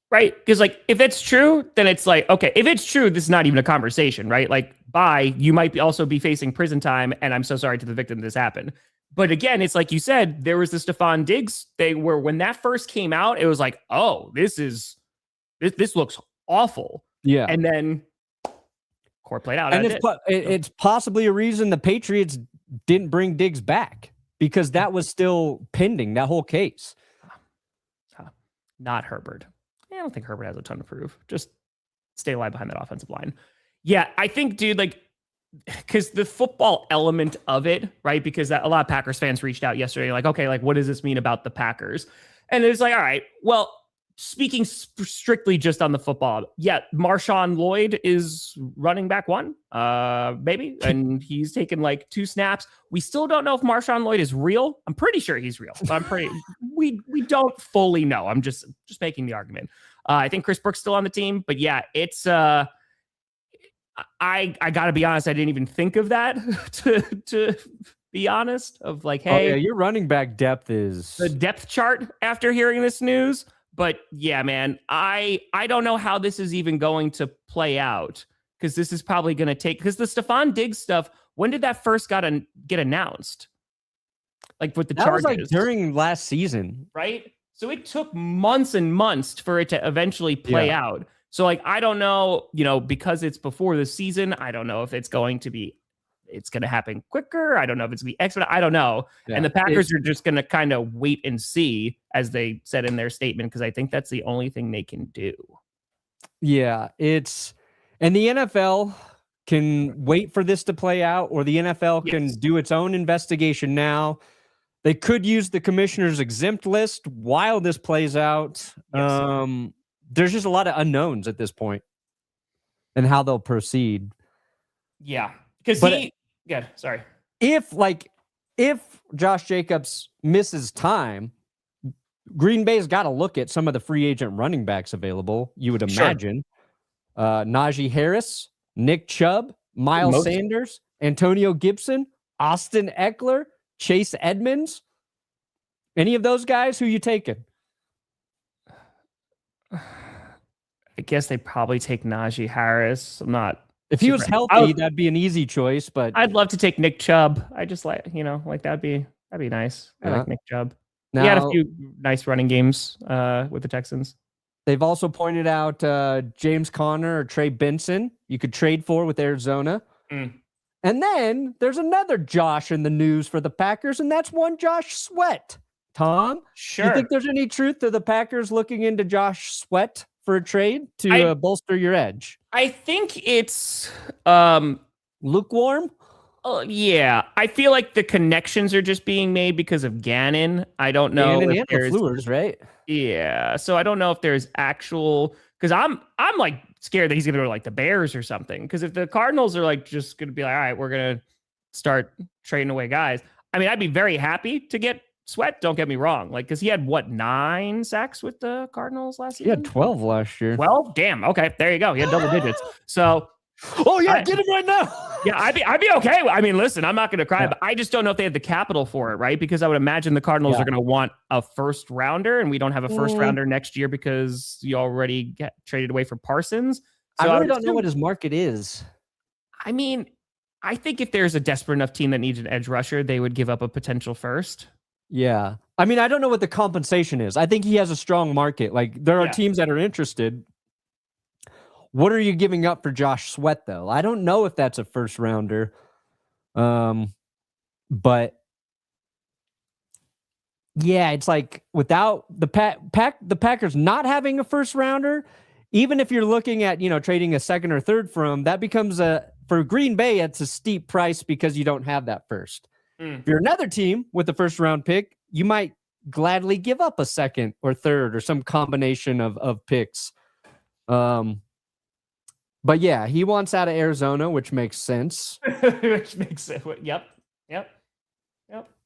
S2: Right. Because if it's true, then it's okay, if it's true, this is not even a conversation, right? Bye. You might also be facing prison time, and I'm so sorry to the victim this happened. But again, it's like you said, there was the Stephon Diggs thing where when that first came out, it was this looks awful. Yeah. And then court played out.
S1: And it's possibly a reason the Patriots didn't bring Diggs back, because that was still pending, that whole case.
S2: Not Herbert. I don't think Herbert has a ton to prove. Just stay alive behind that offensive line. Yeah, I think, dude, because the football element of it, right? Because a lot of Packers fans reached out yesterday, okay, what does this mean about the Packers? And it's all right, well, speaking strictly just on the football, Marshawn Lloyd is running back one, maybe, and he's taken 2 snaps. We still don't know if Marshawn Lloyd is real. I'm pretty sure he's real. We don't fully know. I'm just making the argument. I think Chris Brooks still on the team, but it's I gotta be honest, I didn't even think of that be honest, of like,
S1: Oh,
S2: hey,
S1: yeah, your running back depth is
S2: the depth chart after hearing this news. But yeah, man, I don't know how this is even going to play out, because this is probably going to take, because the Stephon Diggs stuff, when did that first get announced? Like with the
S1: that
S2: Chargers,
S1: was like during last season,
S2: right? So it took months and months for it to eventually play out. So like, I don't know, because it's before the season, I don't know if it's going to happen quicker. I don't know if it's going to be expedited. I don't know.
S1: Yeah.
S2: And the Packers are just going to kind of wait and see, as they said in their statement, because I think that's the only thing they can do.
S1: Yeah, and the NFL can wait for this to play out, or the NFL can do its own investigation now. They could use the commissioner's exempt list while this plays out.
S2: Yes.
S1: There's just a lot of unknowns at this point and how they'll proceed.
S2: Yeah. Because sorry.
S1: If Josh Jacobs misses time, Green Bay's got to look at some of the free agent running backs available, you would imagine. Najee Harris, Nick Chubb, Miles Sanders, Antonio Gibson, Austin Eckler, Chase Edmonds. Any of those guys, who you taking?
S2: I guess they probably take Najee Harris. I'm not.
S1: If he was healthy, that'd be an easy choice, but
S2: I'd love to take Nick Chubb. I just like that'd be nice. I like Nick Chubb. He had a few nice running games with the Texans.
S1: They've also pointed out James Conner or Trey Benson you could trade for with Arizona. And then there's another Josh in the news for the Packers, and that's one Josh Sweat. Tom,
S2: sure.
S1: You think there's any truth to the Packers looking into Josh Sweat for a trade to bolster your edge?
S2: I think it's
S1: lukewarm.
S2: Yeah, I feel like the connections are just being made because of Gannon. I don't know if there's
S1: LaFleur's, right?
S2: Yeah, so I don't know if there's actual, because I'm like scared that he's gonna go to like the Bears or something. Because if the Cardinals are like just gonna be like, all right, we're gonna start trading away guys. I mean, I'd be very happy to get Sweat. Don't get me wrong, like because he had 9 sacks with the Cardinals last season.
S1: He had 12 last year.
S2: 12? Damn. Okay, there you go. He had double digits. So.
S1: Oh yeah, get him right now.
S2: Yeah, I'd be okay. I mean, listen, I'm not going to cry, but I just don't know if they have the capital for it, right? Because I would imagine the Cardinals are going to want a first rounder, and we don't have a first rounder next year because you already traded away for Parsons.
S1: So I really don't know what his market is.
S2: I mean, I think if there's a desperate enough team that needs an edge rusher, they would give up a potential first.
S1: Yeah. I mean, I don't know what the compensation is. I think he has a strong market. Like, there are teams that are interested. What are you giving up for Josh Sweat, though? I don't know if that's a first rounder. But yeah, it's like without the Packers not having a first rounder, even if you're looking at, trading a second or third from, that becomes for Green Bay, it's a steep price because you don't have that first. If you're another team with the first round pick, you might gladly give up a second or third or some combination of picks. But yeah, he wants out of Arizona, which makes sense.
S2: Which makes sense. Yep.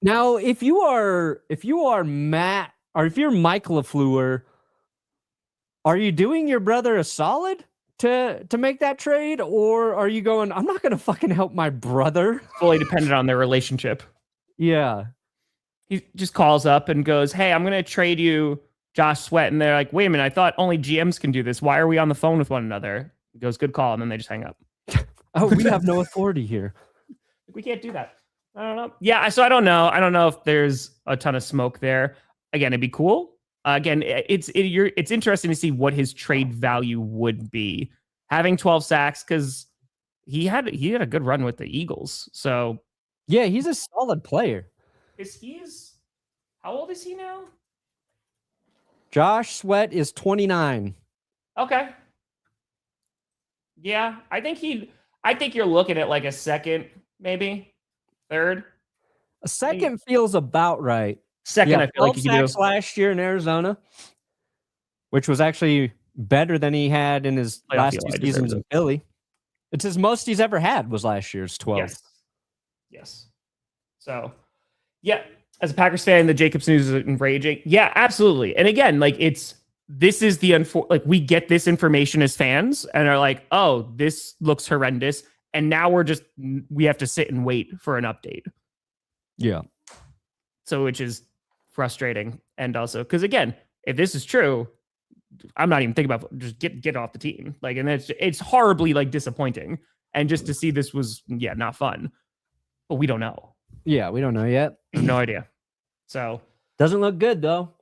S1: Now, if you are Matt, or if you're Mike LaFleur, are you doing your brother a solid to make that trade, or are you going, I'm not going to fucking help my brother?
S2: Fully dependent on their relationship.
S1: Yeah.
S2: He just calls up and goes, hey, I'm going to trade you Josh Sweat. And they're like, wait a minute, I thought only GMs can do this. Why are we on the phone with one another? He goes, good call. And then they just hang up.
S1: Oh, we have no authority here.
S2: We can't do that. I don't know. Yeah, so I don't know. I don't know if there's a ton of smoke there. Again, it'd be cool. Again, it's interesting to see what his trade value would be. Having 12 sacks, because he had a good run with the Eagles. So
S1: yeah, he's a solid player.
S2: How old is he now?
S1: Josh Sweat is 29.
S2: Okay. Yeah, I think you're looking at like a second, maybe third.
S1: A second feels about right.
S2: Second, I feel like you can do
S1: last year in Arizona, which was actually better than he had in his last 2 seasons in Philly. It's his most he's ever had was last year's 12.
S2: Yes. So, yeah, as a Packers fan, the Jacobs news is enraging. Yeah, absolutely. And again, like this is like we get this information as fans and are like, oh, this looks horrendous. And now we have to sit and wait for an update.
S1: Yeah.
S2: So, which is frustrating. And also, because again, if this is true, I'm not even thinking about just get off the team. Like, and it's horribly like disappointing. And just to see this was, not fun. But we don't know.
S1: Yeah, we don't know yet.
S2: I have no idea. So
S1: doesn't look good though.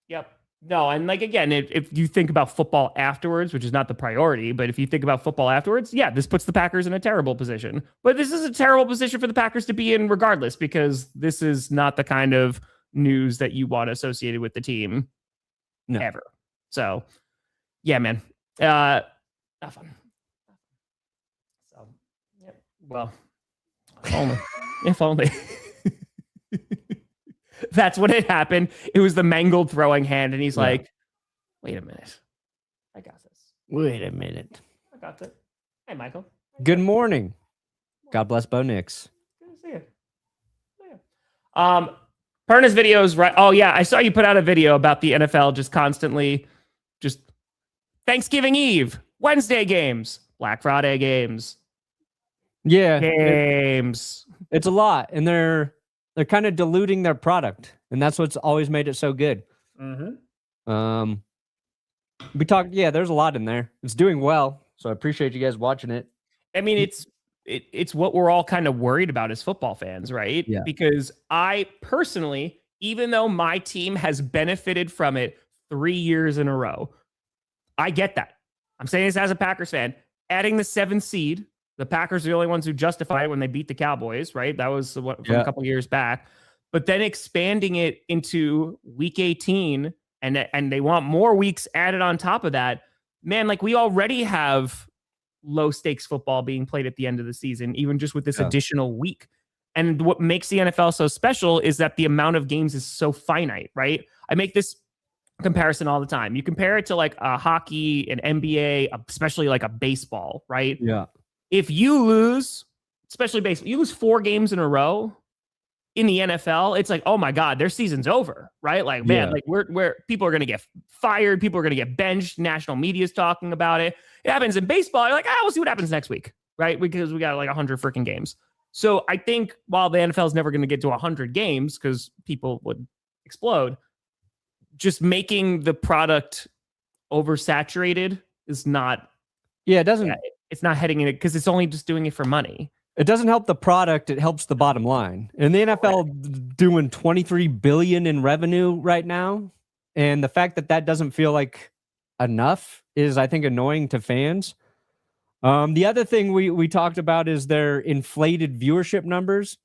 S2: Yep. No, and like again, if you think about football afterwards, which is not the priority, but if you think about football afterwards, this puts the Packers in a terrible position. But this is a terrible position for the Packers to be in regardless, because this is not the kind of news that you want associated with the team ever. So, yeah, man. Not fun. So, well, if only. That's what had happened. It was the mangled throwing hand, and he's like, wait a minute. I got this.
S1: Wait a minute.
S2: I got it. Hey, Michael.
S1: Good morning. God bless Bo Nix.
S2: Good to see you. Perna's videos, right? Oh, yeah. I saw you put out a video about the NFL just constantly, just Thanksgiving Eve, Wednesday games, Black Friday games.
S1: Yeah.
S2: Games.
S1: It's a lot, and they're kind of diluting their product, and that's what's always made it so good.
S2: Mm-hmm.
S1: We talked. Yeah, there's a lot in there. It's doing well, so I appreciate you guys watching it.
S2: I mean, it's what we're all kind of worried about as football fans, right?
S1: Yeah.
S2: Because I personally, even though my team has benefited from it 3 years in a row, I get that. I'm saying this as a Packers fan. Adding the 7th seed. The Packers are the only ones who justify it when they beat the Cowboys, right? That was from a couple years back. But then expanding it into week 18, and they want more weeks added on top of that. Man, like we already have low stakes football being played at the end of the season, even just with this additional week. And what makes the NFL so special is that the amount of games is so finite, right? I make this comparison all the time. You compare it to like a hockey, an NBA, especially like a baseball, right?
S1: Yeah.
S2: If you lose, especially baseball, you lose 4 games in a row in the NFL, it's like, oh my God, their season's over, right? Like, man, like we're people are going to get fired. People are going to get benched. National media is talking about it. It happens in baseball. You're like, we'll see what happens next week, right? Because we got like 100 freaking games. So I think while the NFL is never going to get to 100 games because people would explode, just making the product oversaturated is not.
S1: Yeah, it doesn't.
S2: It's not heading in it because it's only just doing it for money.
S1: It doesn't help the product. It helps the bottom line. And the NFL doing $23 billion in revenue right now. And the fact that doesn't feel like enough is, I think, annoying to fans. The other thing we talked about is their inflated viewership numbers.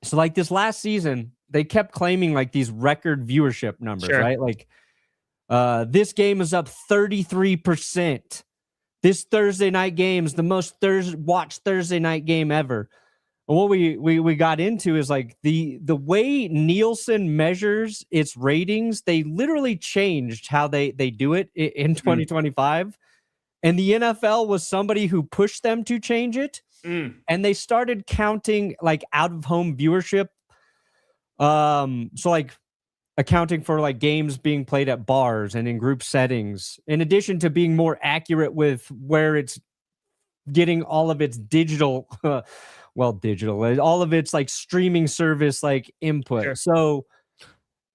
S1: So like this last season, they kept claiming like these record viewership numbers, right? Like this game is up 33%. This Thursday night game is the most watched Thursday night game ever. And what we got into is like the way Nielsen measures its ratings, they literally changed how they do it in 2025. And the NFL was somebody who pushed them to change it. And they started counting like out of home viewership. So like accounting for like games being played at bars and in group settings, in addition to being more accurate with where it's getting all of its digital, all of its like streaming service, like input. So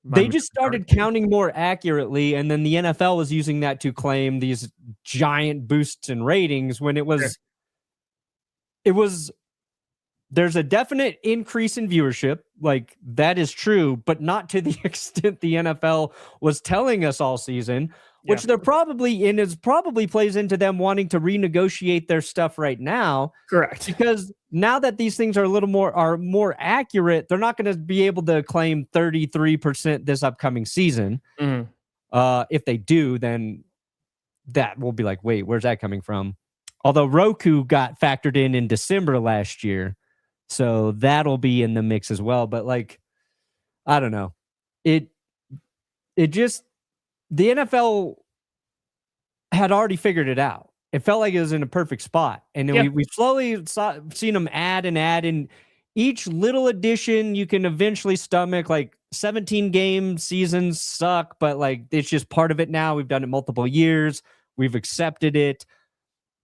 S1: they just started counting more accurately. And then the NFL was using that to claim these giant boosts in ratings when it was, there's a definite increase in viewership. Like that is true, but not to the extent the NFL was telling us all season, which they're probably in is probably plays into them wanting to renegotiate their stuff right now.
S2: Correct.
S1: Because now that these things are a little more accurate, they're not going to be able to claim 33% this upcoming season. If they do, then that will be like, wait, where's that coming from? Although Roku got factored in December last year. So that'll be in the mix as well. But like, I don't know. It just, the NFL had already figured it out. It felt like it was in a perfect spot. And then we slowly seen them add, and each little addition you can eventually stomach. Like 17 game seasons suck, but like it's just part of it now. We've done it multiple years. We've accepted it.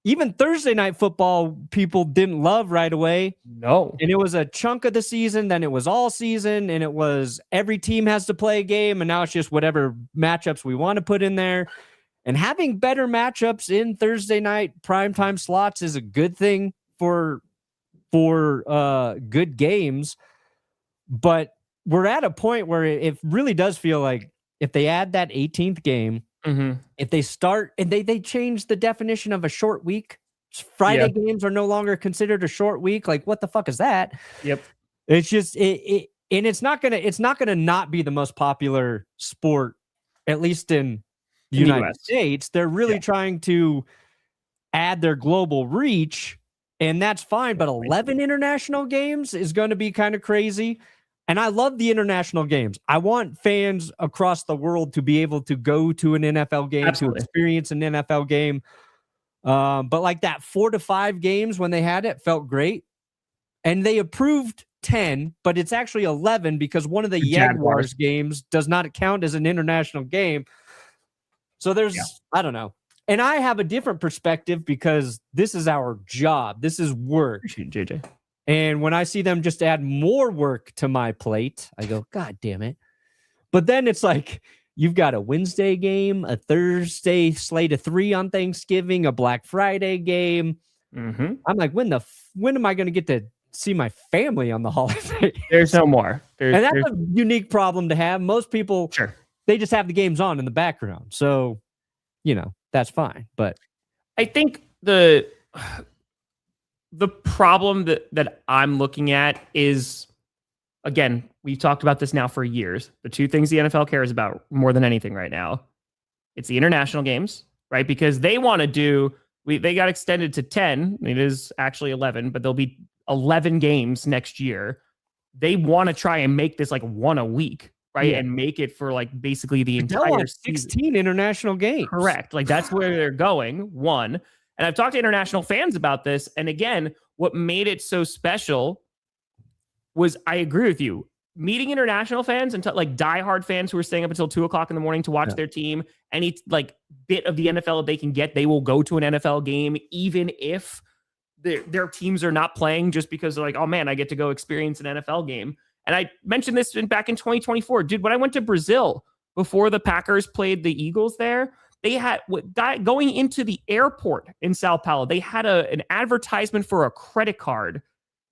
S1: even Thursday night football people didn't love right away.
S2: No.
S1: And it was a chunk of the season, then it was all season, and it was every team has to play a game, and now it's just whatever matchups we want to put in there. And having better matchups in Thursday night primetime slots is a good thing for good games. But we're at a point where it really does feel like if they add that 18th game, if they start and they change the definition of a short week, Friday games are no longer considered a short week. Like, what the fuck is that?
S2: Yep.
S1: It's just and it's not gonna not be the most popular sport, at least in the United States. They're really trying to add their global reach, and that's fine. But 11 international games is going to be kind of crazy. And I love the international games. I want fans across the world to be able to go to an NFL game, to experience an NFL game. But like that 4 to 5 games when they had it felt great. And they approved 10, but it's actually 11 because one of the Jaguars games does not count as an international game. So there's, I don't know. And I have a different perspective because this is our job. This is work.
S2: Appreciate JJ.
S1: And when I see them just add more work to my plate, I go, God damn it. But then it's like, you've got a Wednesday game, a Thursday slate of 3 on Thanksgiving, a Black Friday game. I'm like, when am I going to get to see my family on the holiday?
S2: There's no more.
S1: And that's a unique problem to have. Most people, they just have the games on in the background. So, that's fine. But
S2: I think the problem that I'm looking at is, again, we've talked about this now for years. The two things the NFL cares about more than anything right now, it's the international games, right? Because they want to do, they got extended to 10. It is actually 11, but there'll be 11 games next year. They want to try and make this like one a week, right? Yeah. And make it for like basically the entire
S1: 16 international games.
S2: Correct. Like that's where they're going. One. And I've talked to international fans about this. And again, what made it so special was, I agree with you, meeting international fans and like diehard fans who are staying up until 2:00 in the morning to watch their team. Any like bit of the NFL they can get, they will go to an NFL game, even if their teams are not playing, just because they're like, oh man, I get to go experience an NFL game. And I mentioned this back in 2024. Dude, when I went to Brazil before the Packers played the Eagles there, they had, going into the airport in Sao Paulo, they had an advertisement for a credit card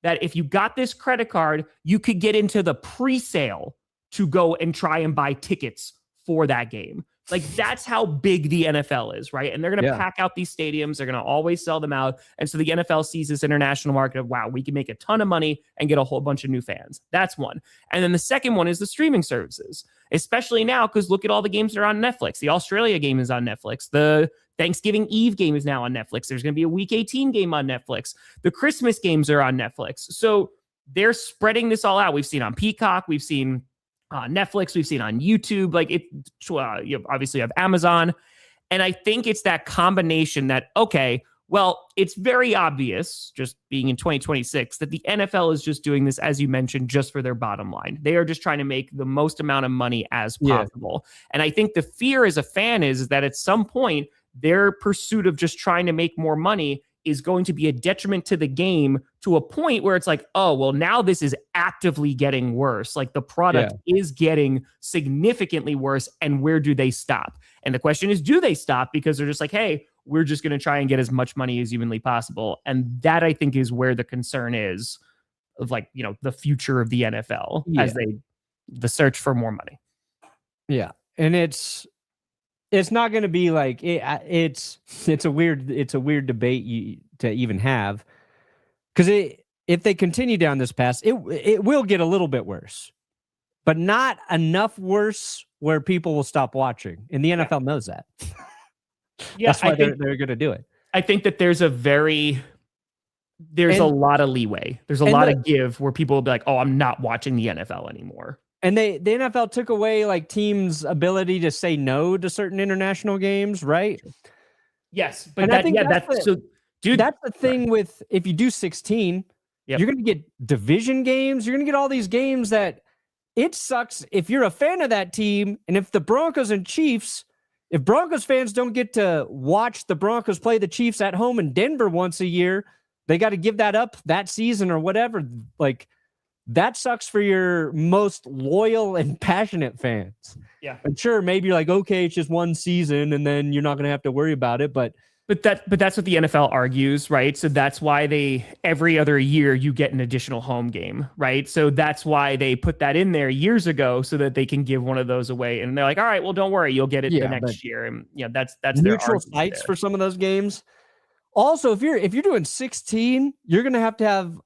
S2: that if you got this credit card, you could get into the pre-sale to go and try and buy tickets for that game. Like, that's how big the NFL is, right? And they're going to pack out these stadiums. They're going to always sell them out. And so the NFL sees this international market of, wow, we can make a ton of money and get a whole bunch of new fans. That's one. And then the second one is the streaming services, especially now, because look at all the games that are on Netflix. The Australia game is on Netflix. The Thanksgiving Eve game is now on Netflix. There's going to be a Week 18 game on Netflix. The Christmas games are on Netflix. So they're spreading this all out. We've seen on Peacock. We've seen Netflix, we've seen on YouTube, like it, you obviously have Amazon. And I think it's that combination that, okay, well, it's very obvious, just being in 2026, that the NFL is just doing this, as you mentioned, just for their bottom line. They are just trying to make the most amount of money as possible. And I think the fear as a fan is that at some point, their pursuit of just trying to make more money is going to be a detriment to the game, to a point where it's like, oh, well, now this is actively getting worse. Like the product is getting significantly worse. And where do they stop? And the question is, do they stop? Because they're just like, hey, we're just going to try and get as much money as humanly possible. And that, I think, is where the concern is of, like, the future of the NFL as the search for more money. Yeah.
S1: And it's not going to be like it's a weird debate to even have, because if they continue down this path, it will get a little bit worse, but not enough worse where people will stop watching. And the NFL knows that. That's why they're going to do it.
S2: I think that there's a lot of leeway. There's a lot of give where people will be like, oh, I'm not watching the NFL anymore.
S1: And the NFL took away like teams' ability to say no to certain international games, right?
S2: Yes, but that's
S1: the thing with, if you do 16, you're going to get division games. You're going to get all these games that it sucks if you're a fan of that team, and if the Broncos and Chiefs, if Broncos fans don't get to watch the Broncos play the Chiefs at home in Denver once a year, they got to give that up that season or whatever. Like, that sucks for your most loyal and passionate fans.
S2: Yeah.
S1: And sure, maybe you're like, okay, it's just one season and then you're not going to have to worry about it. But
S2: that's what the NFL argues, right? So that's why every other year you get an additional home game, right? So that's why they put that in there years ago so that they can give one of those away. And they're like, all right, well, don't worry, you'll get it the next year. And that's
S1: neutral sites for some of those games. Also, if you're doing 16, you're going to have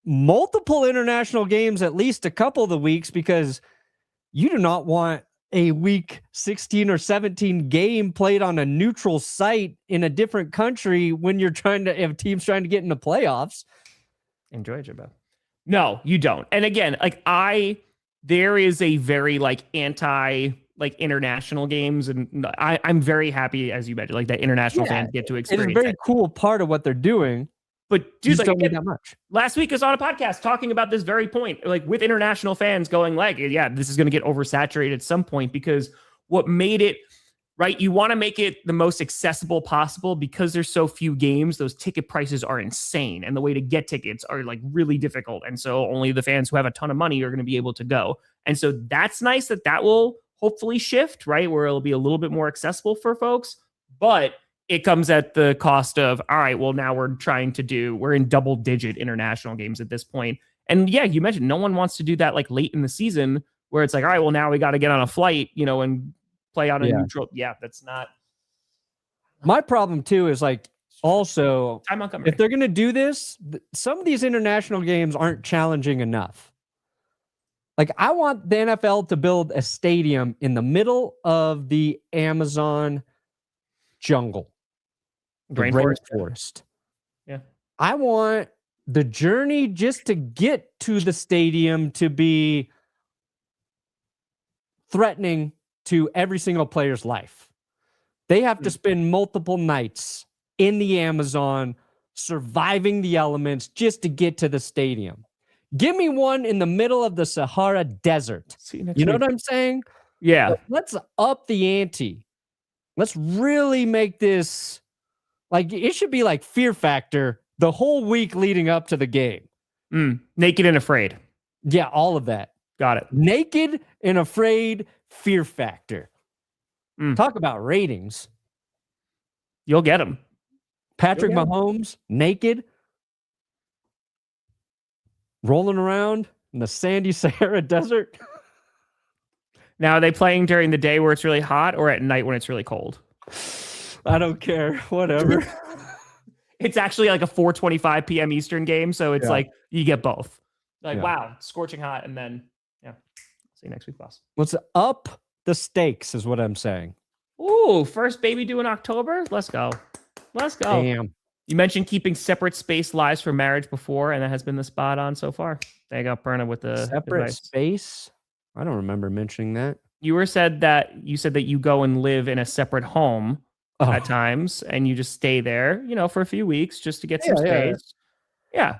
S1: multiple international games at least a couple of the weeks, because you do not want a week 16 or 17 game played on a neutral site in a different country when you're trying to have teams trying to get into playoffs.
S2: Enjoy it, Jabba. No, you don't. And again, there is a very anti international games, and I'm very happy, as you mentioned, that international fans get to experience.
S1: It's a very cool part of what they're doing.
S2: But dude,
S1: don't need that much.
S2: Last week I was on a podcast talking about this very point, with international fans going this is going to get oversaturated at some point, because what made it right, you want to make it the most accessible possible, because there's so few games. Those ticket prices are insane, and the way to get tickets are really difficult. And so only the fans who have a ton of money are going to be able to go. And so that's nice that will hopefully shift, right, where it'll be a little bit more accessible for folks. But it comes at the cost of, all right, well, now we're in double-digit international games at this point. And yeah, you mentioned no one wants to do that late in the season, where it's all right, well, now we got to get on a flight, and play on a neutral. Yeah, that's not.
S1: My problem too is also, if they're going to do this, some of these international games aren't challenging enough. I want the NFL to build a stadium in the middle of the Amazon jungle. Rainforest.
S2: Yeah.
S1: I want the journey just to get to the stadium to be threatening to every single player's life. They have to spend multiple nights in the Amazon surviving the elements just to get to the stadium. Give me one in the middle of the Sahara Desert. You know what I'm saying?
S2: Yeah.
S1: Let's up the ante. Let's really make this it should be Fear Factor the whole week leading up to the game.
S2: Naked and Afraid.
S1: Yeah, all of that.
S2: Got it.
S1: Naked and Afraid, Fear Factor. Talk about ratings.
S2: You'll get them.
S1: Patrick Mahomes, naked, rolling around in the sandy Sahara Desert.
S2: Now, are they playing during the day where it's really hot, or at night when it's really cold?
S1: I don't care. Whatever.
S2: It's actually a 4:25 p.m. Eastern game, so it's you get both. Wow, scorching hot, and then see you next week, boss.
S1: Let's up the stakes, is what I'm saying.
S2: Ooh, first baby due in October. Let's go.
S1: Damn.
S2: You mentioned keeping separate space lives for marriage before, and that has been the spot on so far. There you go, Perna, with the
S1: separate
S2: advice.
S1: Space. I don't remember mentioning that.
S2: You said that you go and live in a separate home at times, and you just stay there, for a few weeks just to get some space. Yeah.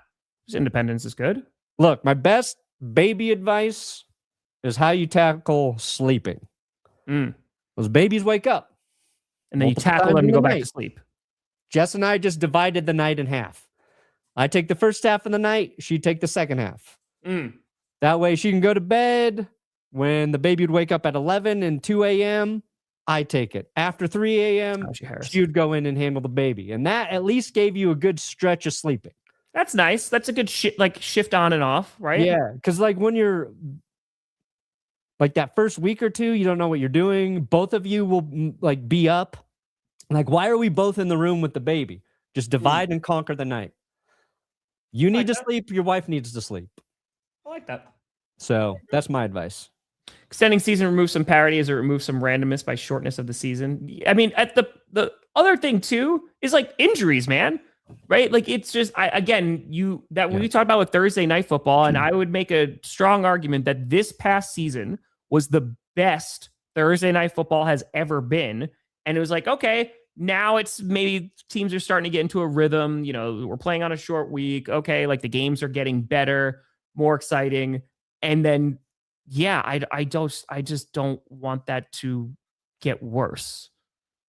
S2: Just independence is good.
S1: Look, my best baby advice is how you tackle sleeping. Those babies wake up.
S2: And then you tackle them to go back to sleep.
S1: Jess and I just divided the night in half. I take the first half of the night. She take the second half. That way she can go to bed. When the baby would wake up at 11 and 2 a.m., I take it. After 3 a.m., she would go in and handle the baby. And that at least gave you a good stretch of sleeping.
S2: That's nice. That's a good shift on and off, right?
S1: Yeah, because when you're that first week or two, you don't know what you're doing. Both of you will be up. Why are we both in the room with the baby? Just divide and conquer the night. You need to sleep. Your wife needs to sleep.
S2: I like that.
S1: So that's my advice.
S2: Extending season removes some parity as it removes some randomness by shortness of the season. I mean, at the other thing too is injuries, man. Right? It's just when we talk about with Thursday night football, and I would make a strong argument that this past season was the best Thursday night football has ever been. And it was okay, now it's maybe teams are starting to get into a rhythm. We're playing on a short week. Okay, the games are getting better, more exciting. And then I just don't want that to get worse,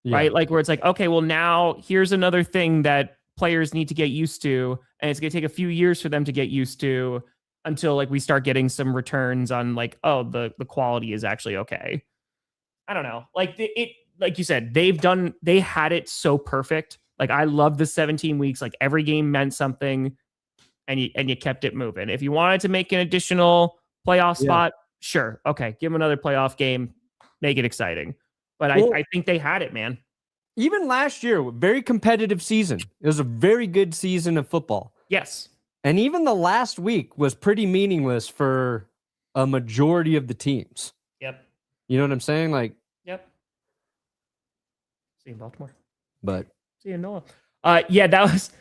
S1: Yeah.
S2: right? Like where it's like, okay, well now here's another thing that players need to get used to, and it's going to take a few years for them to get used to until like we start getting some returns on like, oh, the quality is actually okay. I don't know. Like like you said, they had it so perfect. Like I love the 17 weeks. Like every game meant something, and you kept it moving. If you wanted to make an additional playoff spot, sure, okay, give them another playoff game, make it exciting. But I think they had it, man.
S1: Even last year, very competitive season. It was a very good season of football.
S2: Yes.
S1: And even the last week was pretty meaningless for a majority of the teams.
S2: Yep.
S1: You know what I'm saying? Like,
S2: yep. See you in Baltimore.
S1: But
S2: see you in Noah. Yeah, that was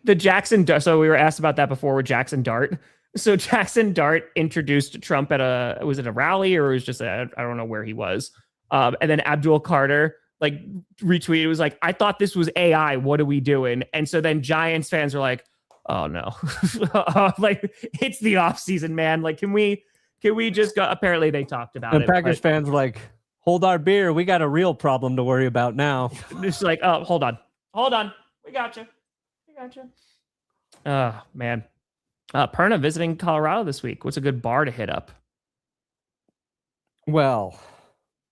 S2: the Jackson Dart. So we were asked about that before with Jackson Dart. So Jackson Dart introduced Trump at was it a rally or it was just I don't know where he was. And then Abdul Carter like retweeted, it was like, I thought this was AI. What are we doing? And so then Giants fans were like, oh no, like it's the off season, man. Like, can we just go? Apparently they talked about it.
S1: Packers fans were like, hold our beer. We got a real problem to worry about now.
S2: Just like, oh, hold on. We got you. Oh man. Perna visiting Colorado this week. What's a good bar to hit up?
S1: Well,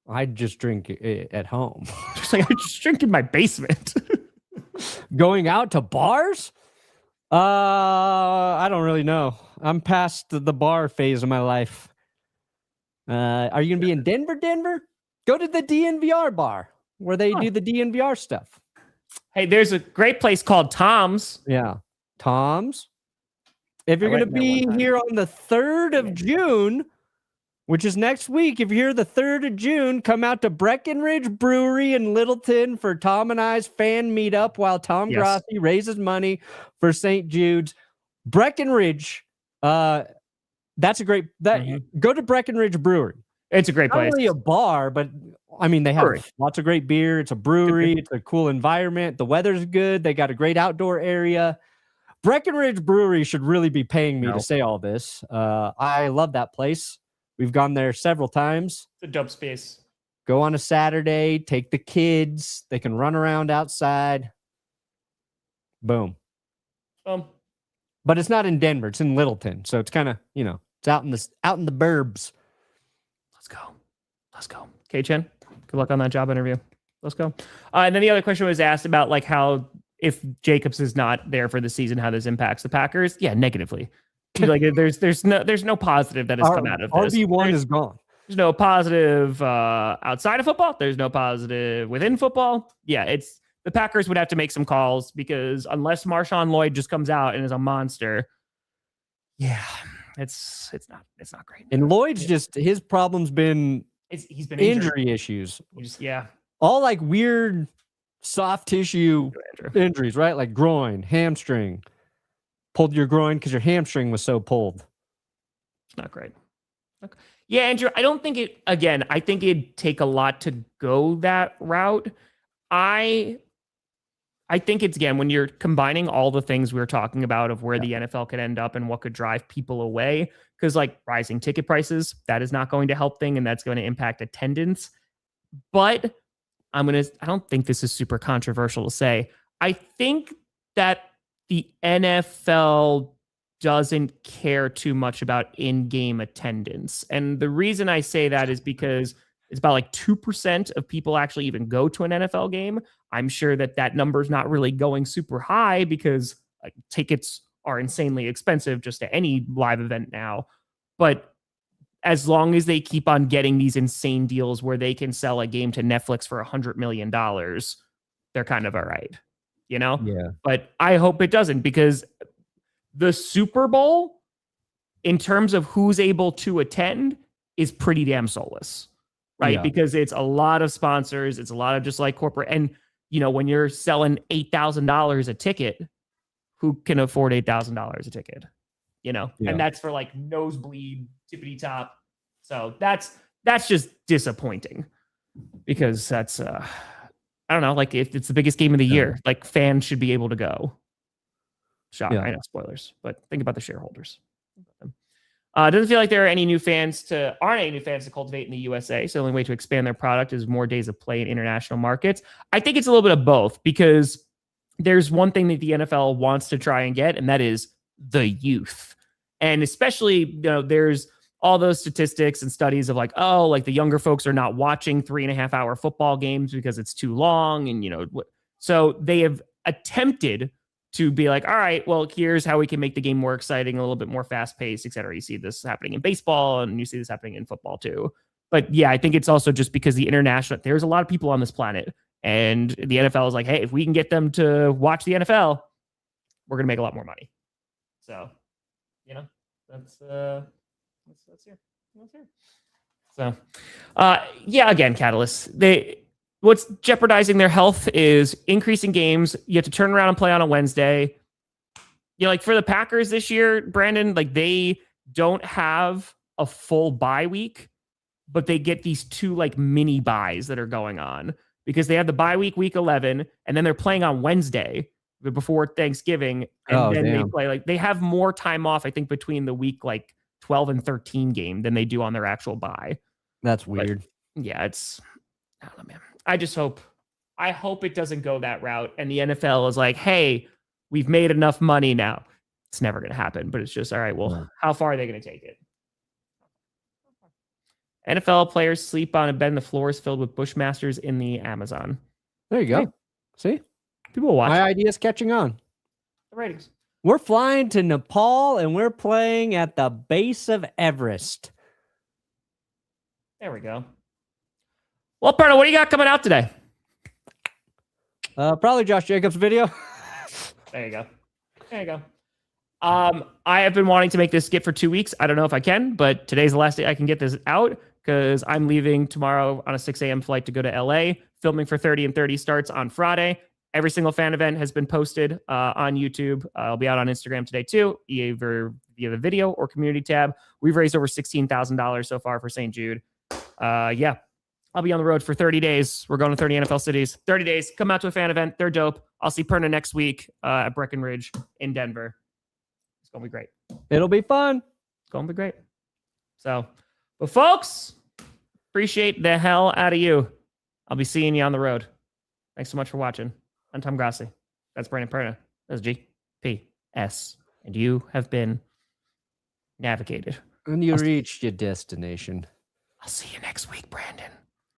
S1: I just drink at home.
S2: Just like I just drink in my basement.
S1: Going out to bars? I don't really know. I'm past the bar phase of my life. Are you gonna be in Denver? Go to the DNVR bar where they do the DNVR stuff.
S2: Hey, there's a great place called Tom's.
S1: Yeah, Tom's. If you're gonna be here on the 3rd of June, which is next week, if you're here the 3rd of June, come out to Breckenridge Brewery in Littleton for Tom and I's fan meetup while Tom Grossi raises money for St. Jude's. Breckenridge, that's a great, go to Breckenridge Brewery.
S2: It's a great place.
S1: Not only a bar, but I mean, they have lots of great beer. It's a brewery. It's a cool environment. The weather's good. They got a great outdoor area. Breckenridge Brewery should really be paying me to say all this. I love that place. We've gone there several times.
S2: It's a dope space.
S1: Go on a Saturday, take the kids. They can run around outside. Boom. But it's not in Denver. It's in Littleton. So it's kind of, it's out in the burbs.
S2: Let's go. Okay, Chen. Good luck on that job interview. Let's go. And then the other question was asked about like how if Jacobs is not there for the season, how this impacts the Packers. Yeah, negatively. Like there's no positive that has come out of this.
S1: RB1 is gone.
S2: There's no positive outside of football. There's no positive within football. Yeah, it's the Packers would have to make some calls because unless Marshawn Lloyd just comes out and is a monster, yeah, it's not great.
S1: And Lloyd's just his problem's been
S2: he's been
S1: injury issues.
S2: Yeah,
S1: all like weird soft tissue injuries, right? Like groin, hamstring. Pulled your groin because your hamstring was so pulled.
S2: It's not great. Okay. Yeah, Andrew, I don't think it, again, I think it'd take a lot to go that route. I think it's, again, when you're combining all the things we were talking about of where the NFL could end up and what could drive people away, because like rising ticket prices, that is not going to help thing, and that's going to impact attendance. But I don't think this is super controversial to say. I think that the NFL doesn't care too much about in-game attendance. And the reason I say that is because it's about like 2% of people actually even go to an NFL game. I'm sure that number is not really going super high because like, tickets are insanely expensive just to any live event now. But as long as they keep on getting these insane deals where they can sell a game to Netflix for $100 million, they're kind of all right. Yeah. But I hope it doesn't, because the Super Bowl, in terms of who's able to attend, is pretty damn soulless, right? Yeah. Because it's a lot of sponsors. It's a lot of just like corporate. And, when you're selling $8,000 a ticket, who can afford $8,000 a ticket? And that's for like nosebleed, tippity top. So that's just disappointing, because that's, I don't know, like if it's the biggest game of the year, like fans should be able to go. Shock. I know, spoilers, but think about the shareholders. Doesn't feel like there aren't any new fans to cultivate in the USA. So the only way to expand their product is more days of play in international markets. I think it's a little bit of both, because there's one thing that the NFL wants to try and get, and that is the youth. And especially, there's all those statistics and studies of like, oh, like the younger folks are not watching 3.5 hour football games because it's too long. And, so they have attempted to be like, all right, well, here's how we can make the game more exciting, a little bit more fast paced, et cetera. You see this happening in baseball and you see this happening in football too. But yeah, I think it's also just because there's a lot of people on this planet, and the NFL is like, hey, if we can get them to watch the NFL, we're going to make a lot more money. So, that's here. So, yeah, again, Catalyst, what's jeopardizing their health is increasing games. You have to turn around and play on a Wednesday. Like for the Packers this year, Brandon, like they don't have a full bye week, but they get these 2 like mini buys that are going on, because they have the bye week 11, and then they're playing on Wednesday before Thanksgiving. And they play, like they have more time off, I think, between the week like 12 and 13 game than they do on their actual bye.
S1: That's weird.
S2: But yeah, I don't know, man. I hope it doesn't go that route, and the NFL is like, hey, we've made enough money now. It's never going to happen, but it's just, all right, well, how far are they going to take it? NFL players sleep on a bed, and the floor is filled with Bushmasters in the Amazon.
S1: There you go.
S2: Hey,
S1: see?
S2: People will watch.
S1: My idea's catching on.
S2: The ratings.
S1: We're flying to Nepal, and we're playing at the base of Everest.
S2: There we go. Well, Perna, what do you got coming out today?
S1: Probably Josh Jacobs' video.
S2: There you go. I have been wanting to make this skit for 2 weeks. I don't know if I can, but today's the last day I can get this out, because I'm leaving tomorrow on a 6 a.m. flight to go to LA. Filming for 30 and 30 starts on Friday. Every single fan event has been posted on YouTube. I'll be out on Instagram today too, either via the video or community tab. We've raised over $16,000 so far for St. Jude. Yeah, I'll be on the road for 30 days. We're going to 30 NFL cities. 30 days. Come out to a fan event. They're dope. I'll see Perna next week at Breckenridge in Denver. It's going to be great.
S1: It'll be fun.
S2: It's going to be great. So, but folks, appreciate the hell out of you. I'll be seeing you on the road. Thanks so much for watching. I'm Tom Grossi. That's Brandon Perna. That's GPS. And you have been navigated.
S1: And you reached your destination.
S2: I'll see you next week, Brandon.